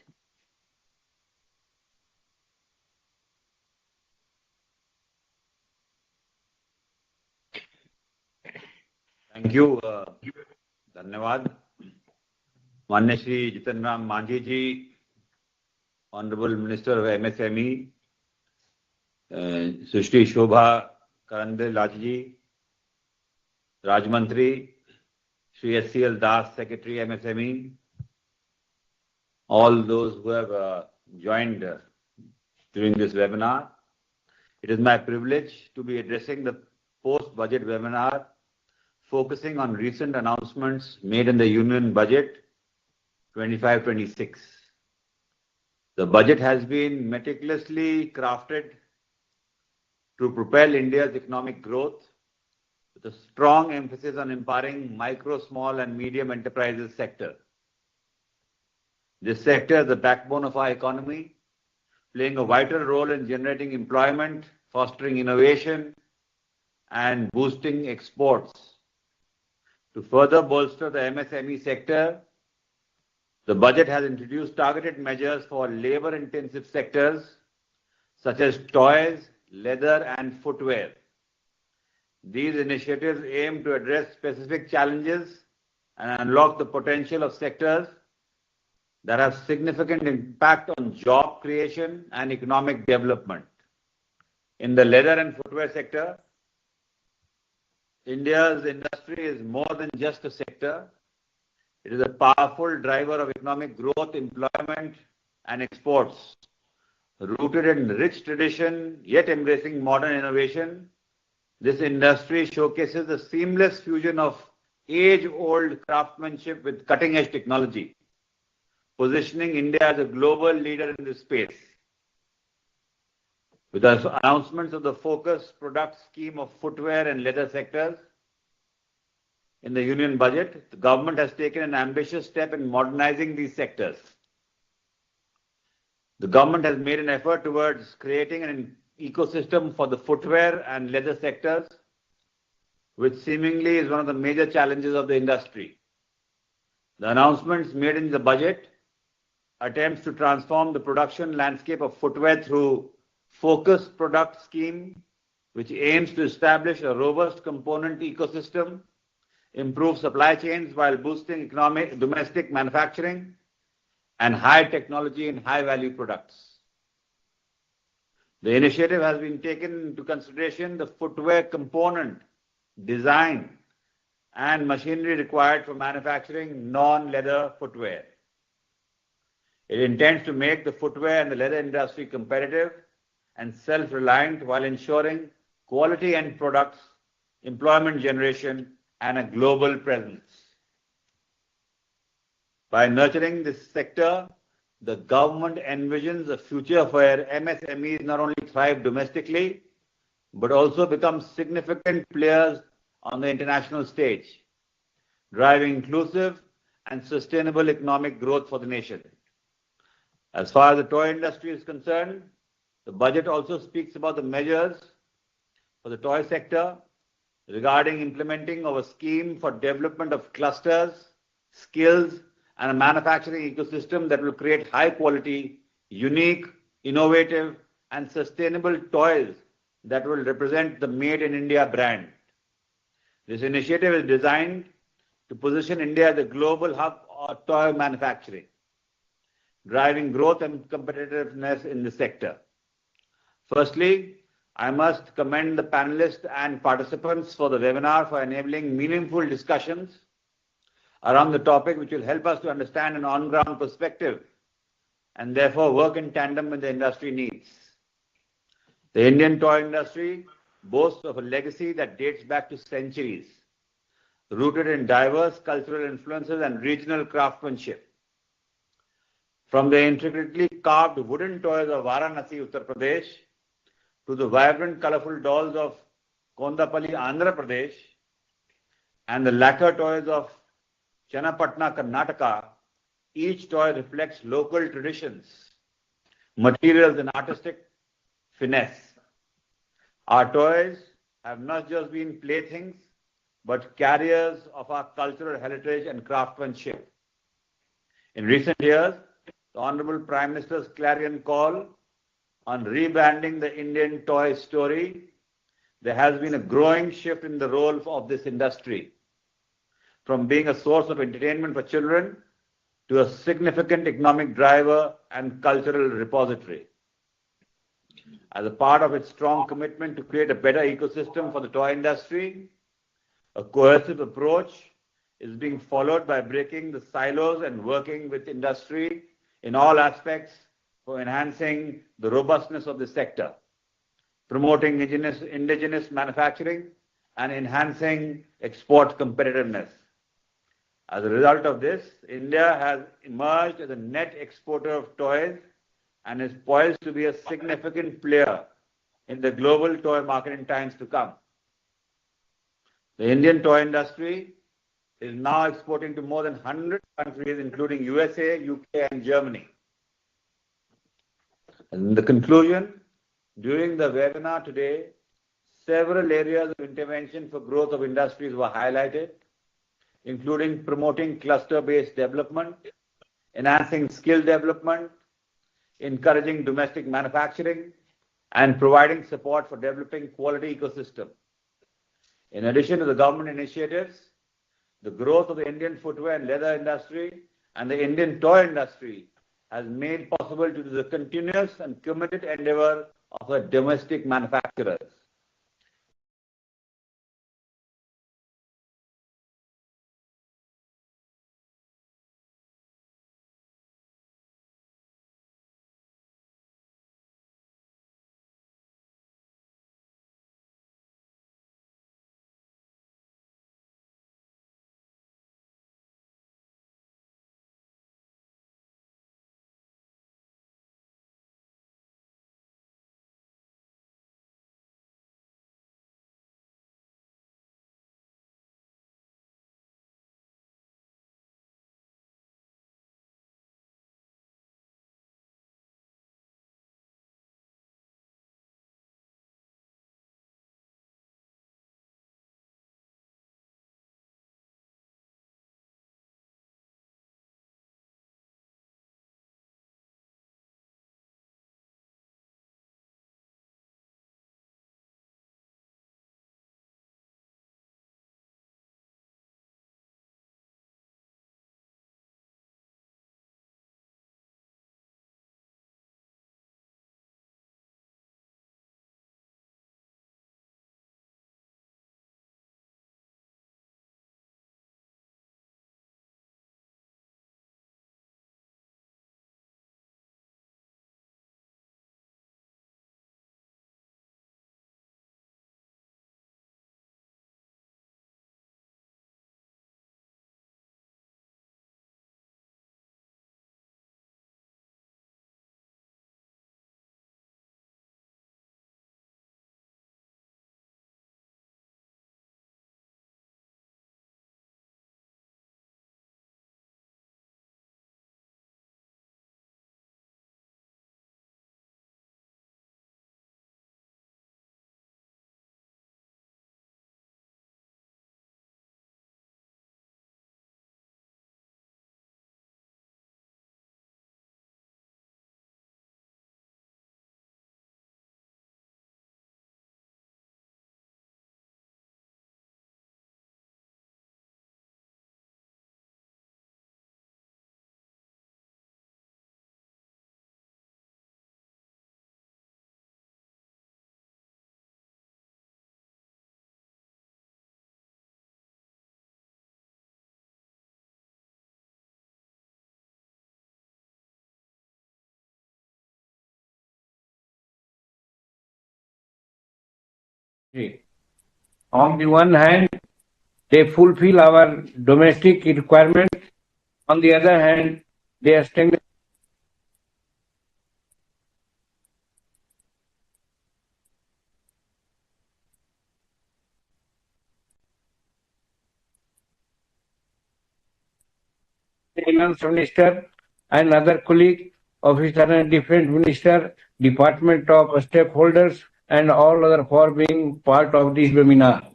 Thank you, धन्यवाद। माननीय श्री जितन राम मांझी जी, Honorable Minister of MSME, Sushri Shobha Karandelaje ji, Rajmantri, Shri SCL Das, Secretary MSME, all those who have joined during this webinar. It is my privilege to be addressing the post-budget webinar focusing on recent announcements made in the Union Budget 25-26. The budget has been meticulously crafted to propel India's economic growth with a strong emphasis on empowering micro, small and medium enterprises sector. This sector is the backbone of our economy, playing a vital role in generating employment, fostering innovation and boosting exports. To further bolster the MSME sector, the budget has introduced targeted measures for labor-intensive sectors such as toys, leather and footwear. These initiatives aim to address specific challenges and unlock the potential of sectors that have significant impact on job creation and economic development. In the leather and footwear sector, India's industry is more than just a sector. It is a powerful driver of economic growth, employment and exports. Rooted in rich tradition, yet embracing modern innovation, this industry showcases the seamless fusion of age-old craftsmanship with cutting-edge technology, positioning India as a global leader in this space. With the announcements of the focused product scheme of footwear and leather sectors in the Union Budget, the government has taken an ambitious step in modernizing these sectors. The government has made an effort towards creating an ecosystem for the footwear and leather sectors, which seemingly is one of the major challenges of the industry. The announcements made in the budget attempts to transform the production landscape of footwear through focused product scheme, which aims to establish a robust component ecosystem, improve supply chains while boosting economic domestic manufacturing and high technology and high value products. The initiative has been taken into consideration the footwear component, design and machinery required for manufacturing non-leather footwear. It intends to make the footwear and the leather industry competitive and self-reliant while ensuring quality end products, employment generation and a global presence. By nurturing this sector, the government envisions a future where MSMEs not only thrive domestically, but also become significant players on the international stage, driving inclusive and sustainable economic growth for the nation. As far as the toy industry is concerned, the budget also speaks about the measures for the toy sector regarding implementing of a scheme for development of clusters, skills, and a manufacturing ecosystem that will create high quality, unique, innovative, and sustainable toys that will represent the Made in India brand. This initiative is designed to position India as a global hub of toy manufacturing, driving growth and competitiveness in the sector. Firstly, I must commend the panelists and participants for the webinar for enabling meaningful discussions around the topic, which will help us to understand an on-ground perspective and therefore work in tandem with the industry needs. The Indian toy industry boasts of a legacy that dates back to centuries, rooted in diverse cultural influences and regional craftsmanship. From the intricately carved wooden toys of Varanasi, Uttar Pradesh, to the vibrant, colorful dolls of Kondapalli, Andhra Pradesh, and the lacquer toys of Channapatna, Karnataka, each toy reflects local traditions, materials, and artistic finesse. Our toys have not just been playthings, but carriers of our cultural heritage and craftsmanship. In recent years, the Honorable Prime Minister's clarion call on rebranding the Indian toy story, there has been a growing shift in the role of this industry, from being a source of entertainment for children to a significant economic driver and cultural repository. As a part of its strong commitment to create a better ecosystem for the toy industry, a cohesive approach is being followed by breaking the silos and working with industry in all aspects for enhancing the robustness of the sector, promoting indigenous manufacturing and enhancing export competitiveness. As a result of this, India has emerged as a net exporter of toys and is poised to be a significant player in the global toy market in times to come. The Indian toy industry is now exporting to more than 100 countries, including USA, UK, and Germany. And in the conclusion, during the webinar today, several areas of intervention for growth of industries were highlighted, including promoting cluster-based development, enhancing skill development, encouraging domestic manufacturing, and providing support for developing quality ecosystem. In addition to the government initiatives, the growth of the Indian footwear and leather industry and the Indian toy industry has made possible due to the continuous and committed endeavor of our domestic manufacturers. On the one hand, they fulfill our domestic requirements. On the other hand, they are strengthening the finance minister and other colleagues, officers and different minister, department of stakeholders, and all other for being part of this webinar.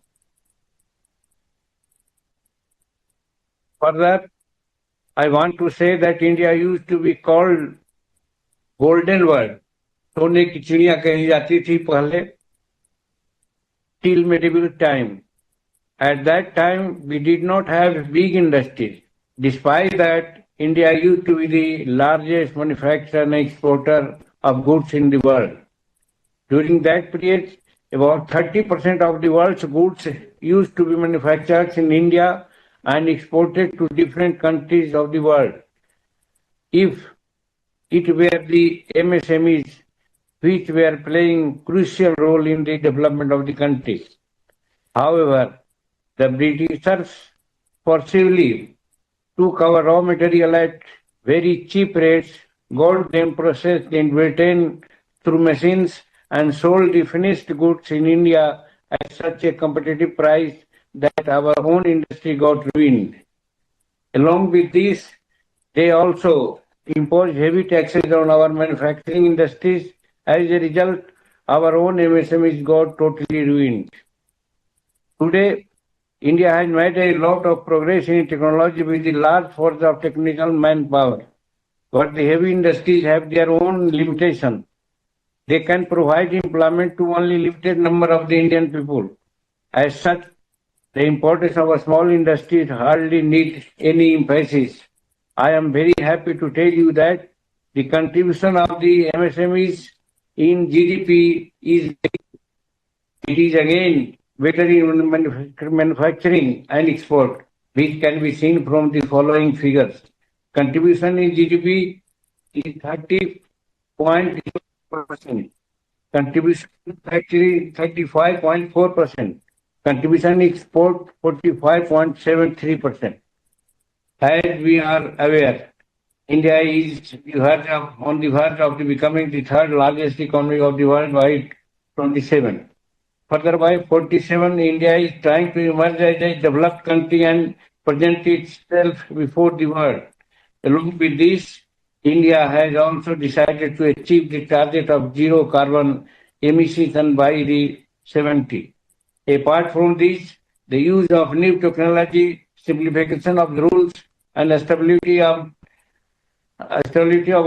Further, I want to say that India used to be called golden world. सोने की चिड़िया कही जाती थी पहले, till medieval time. At that time, we did not have big industries. Despite that, India used to be the largest manufacturer and exporter of goods in the world. During that period, about 30% of the world's goods used to be manufactured in India and exported to different countries of the world. If it were the MSMEs which were playing crucial role in the development of the country. However, the Britishers forcibly took our raw material at very cheap rates, got them processed in Britain through machines, and sold the finished goods in India at such a competitive price that our own industry got ruined. Along with this, they also imposed heavy taxes on our manufacturing industries. As a result, our own MSMEs got totally ruined. Today, India has made a lot of progress in technology with a large force of technical manpower. But the heavy industries have their own limitation. They can provide employment to only limited number of the Indian people. As such, the importance of a small industries hardly needs any emphasis. I am very happy to tell you that the contribution of the MSMEs in GDP is again better in manufacturing and export, which can be seen from the following figures. Contribution in GDP is 30.0%. Contribution in factory 35.4%. Contribution in export 45.73%. As we are aware, India is on the verge of becoming the third largest economy of the world by 27. Further, by 47, India is trying to emerge as a developed country and present itself before the world. Along with this, India has also decided to achieve the target of zero carbon emission by the 70. Apart from this, the use of new technology, simplification of the rules, and stability of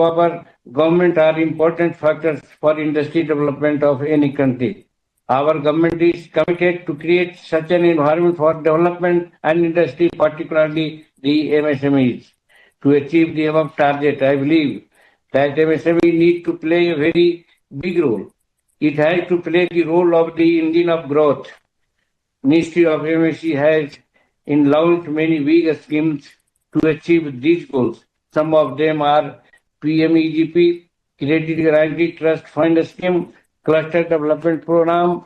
our government are important factors for industry development of any country. Our government is committed to create such an environment for development and industry, particularly the MSMEs. To achieve the above target, I believe that MSME need to play a very big role. It has to play the role of the engine of growth. Ministry of MSME has launched many big schemes to achieve these goals. Some of them are PMEGP, Credit Guarantee Trust Fund Scheme, Cluster Development Program,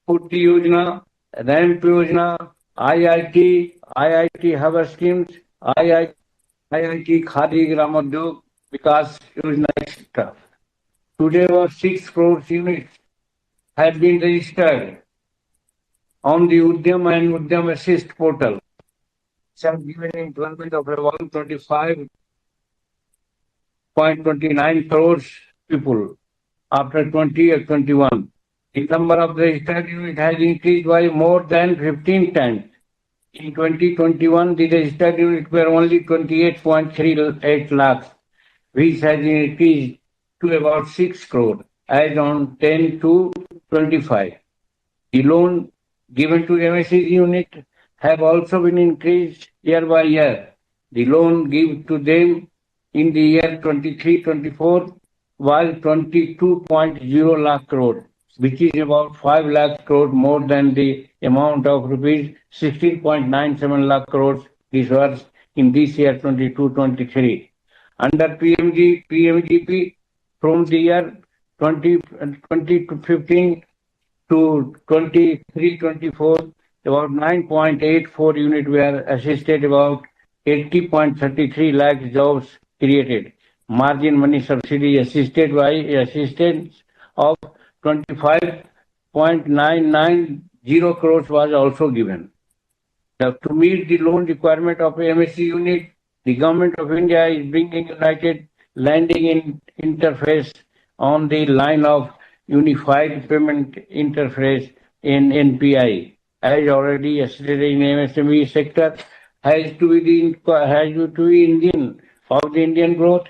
Putti Yojana, RAMP Yojana, IIT Hub Schemes, IIT Khadi Gramodyog Vikas Yojana, etc. Today, about 6 crore units have been registered on the Udyam and Udyam Assist portal. Which have given employment of around 25.29 crores people after 2021. The number of registered units has increased by more than 15 times. In 2021, the registered units were only 28.38 lakhs, which has increased to about 6 crore as on 10 to 25. The loan given to MSE unit have also been increased year by year. The loan given to them in the year 23-24 was 22.0 lakh crore, which is about 5 lakh crore more than the amount of rupees 16.97 lakh crores disbursed in this year 22-23. Under PMGP from the year 2015 to 23-24, about 9.84 units were assisted, about 80.33 lakh jobs created. Margin money subsidy assisted by assistance of 25.990 crores was also given. Now, to meet the loan requirement of MSE unit, the Government of India is bringing United Lending Interface on the line of Unified Payment Interface in NPI. As already yesterday in MSME sector, has to be the engine of the Indian growth.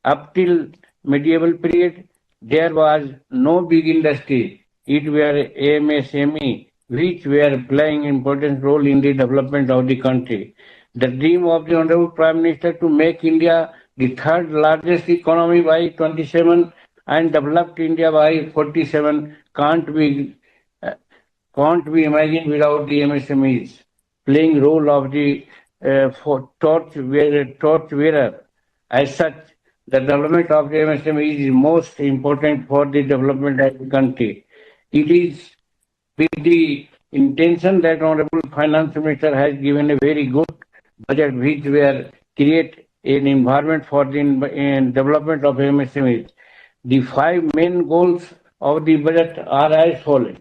Up till medieval period, there was no big industry. It were MSME which were playing important role in the development of the country. The dream of the Honorable Prime Minister to make India the third largest economy by 27 and developed India by 47 can't be imagined without the MSMEs playing role of the torch bearer. As such, the development of the MSME is most important for the development of the country. It is with the intention that Honorable Finance Minister has given a very good budget which will create an environment for the development of MSMEs. The 5 main goals of the budget are as follows: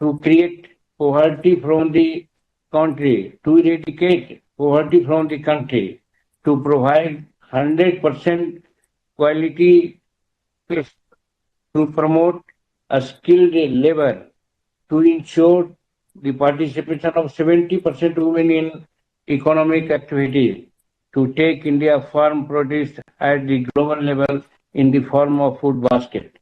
to create poverty from the country, to eradicate poverty from the country, to provide 100% quality, to promote a skilled labor, to ensure the participation of 70% women in economic activities, to take India farm produce at the global level in the form of food basket.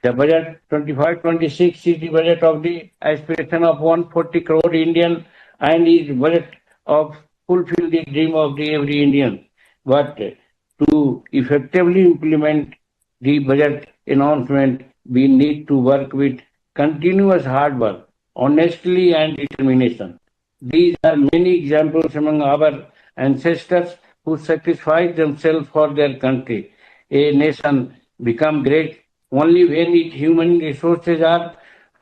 The budget 25-26 is the budget of the aspiration of 140 crore Indian and is budget of fulfill the dream of the every Indian. But to effectively implement the budget announcement, we need to work with continuous hard work, honesty and determination. These are many examples among our ancestors who sacrificed themselves for their country. A nation becomes great only when its human resources are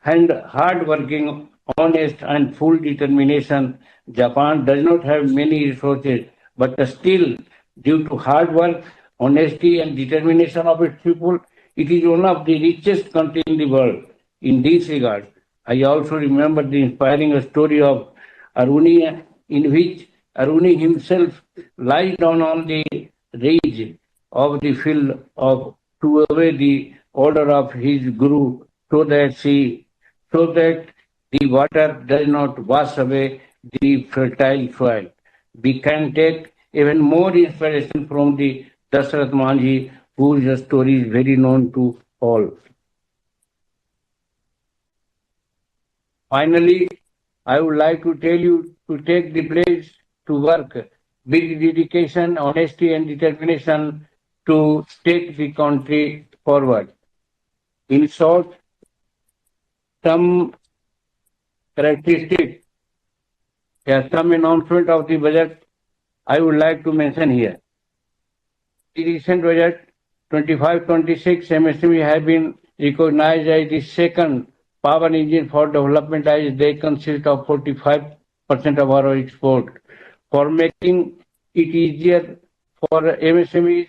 and hard-working, honest and full determination. Japan does not have many resources, but still, due to hard work, honesty and determination of its people, it is one of the richest countries in the world. In this regard, I also remember the inspiring story of Aruni, in which Aruni himself lies down on the ridge of the field to obey the order of his guru, so that the water does not wash away the fertile soil. We can take even more inspiration from the Dasarath Manji, whose story is very known to all. Finally, I would like to tell you to take the pledge to work with dedication, honesty and determination to take the country forward. In short, some characteristics, some announcement of the budget I would like to mention here. The recent budget 25-26 MSME have been recognized as the second power engine for development, as they consist of 45% of our export. For making it easier for MSMEs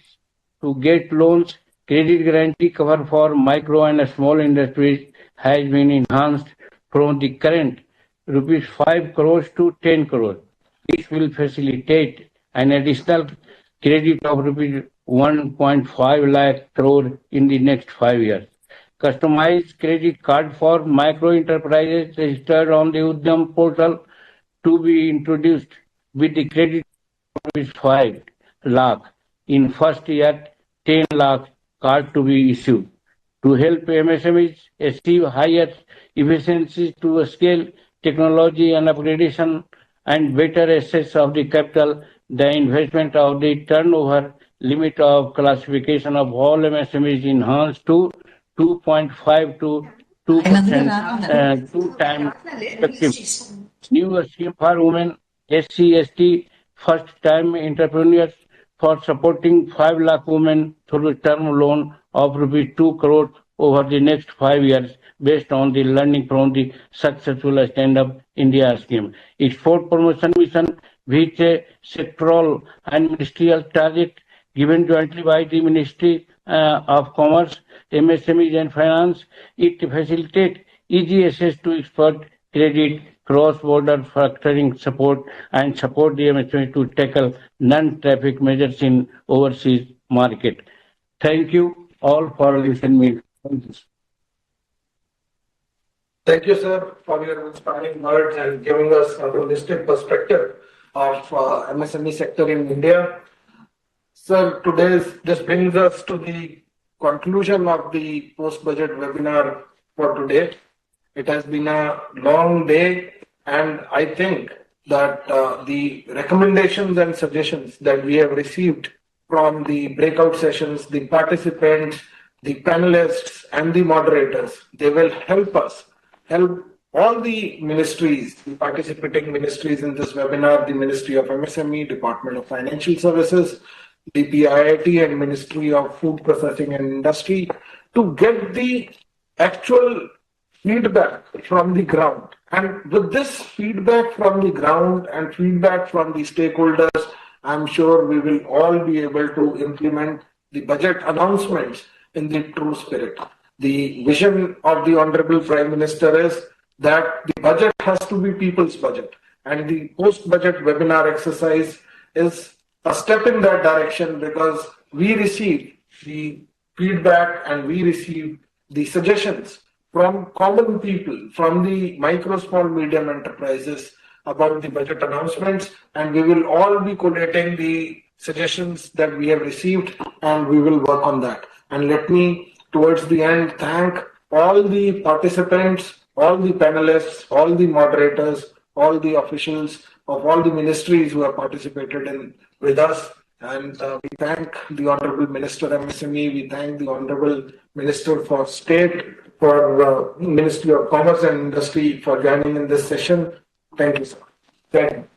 to get loans, credit guarantee cover for micro and small industries has been enhanced from the current rupees 5 crores to 10 crores. This will facilitate an additional credit of rupees 1.5 lakh crore in the next 5 years. Customized credit card for micro enterprises registered on the Udyam portal to be introduced with the credit of 5 lakh. In first year, 10 lakh card to be issued. To help MSMEs achieve higher efficiency to scale technology and upgradation and better access of the capital, the investment of the turnover limit of classification of all MSMEs enhanced to 2.5 to 2%, 2 times respectively. New scheme for women, SC, ST, first-time entrepreneurs for supporting 5 lakh women through term loan of rupees 2 crore over the next 5 years based on the learning from the successful Stand-Up India scheme. Export Promotion Mission, which a sectoral and ministerial target given jointly by the Ministry of Commerce, MSME and Finance, it facilitates easy access to export credit, cross-border factoring support, and support the MSME to tackle non-traffic measures in overseas market. Thank you all for listening. Thank you, sir, for your inspiring words and giving us a holistic perspective of MSME sector in India. Sir, this brings us to the conclusion of the post-budget webinar for today. It has been a long day, and I think that the recommendations and suggestions that we have received from the breakout sessions, the participants, the panelists, and the moderators, they will help us, help all the ministries, the participating ministries in this webinar, the Ministry of MSME, Department of Financial Services, DPIIT, and Ministry of Food Processing and Industry, to get the actual feedback from the ground. And with this feedback from the ground and feedback from the stakeholders, I'm sure we will all be able to implement the budget announcements in the true spirit. The vision of the Honorable Prime Minister is that the budget has to be people's budget. And the post-budget webinar exercise is a step in that direction, because we receive the feedback and we receive the suggestions from common people, from the micro, small, medium enterprises about the budget announcements, and we will all be collating the suggestions that we have received, and we will work on that. And let me, towards the end, thank all the participants, all the panelists, all the moderators, all the officials of all the ministries who have participated in with us. And we thank the Honorable Minister MSME, we thank the Honorable Minister for State, for Ministry of Commerce and Industry for joining in this session. Thank you, sir. Thank you.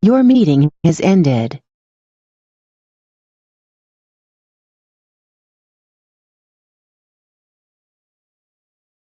Your meeting has ended.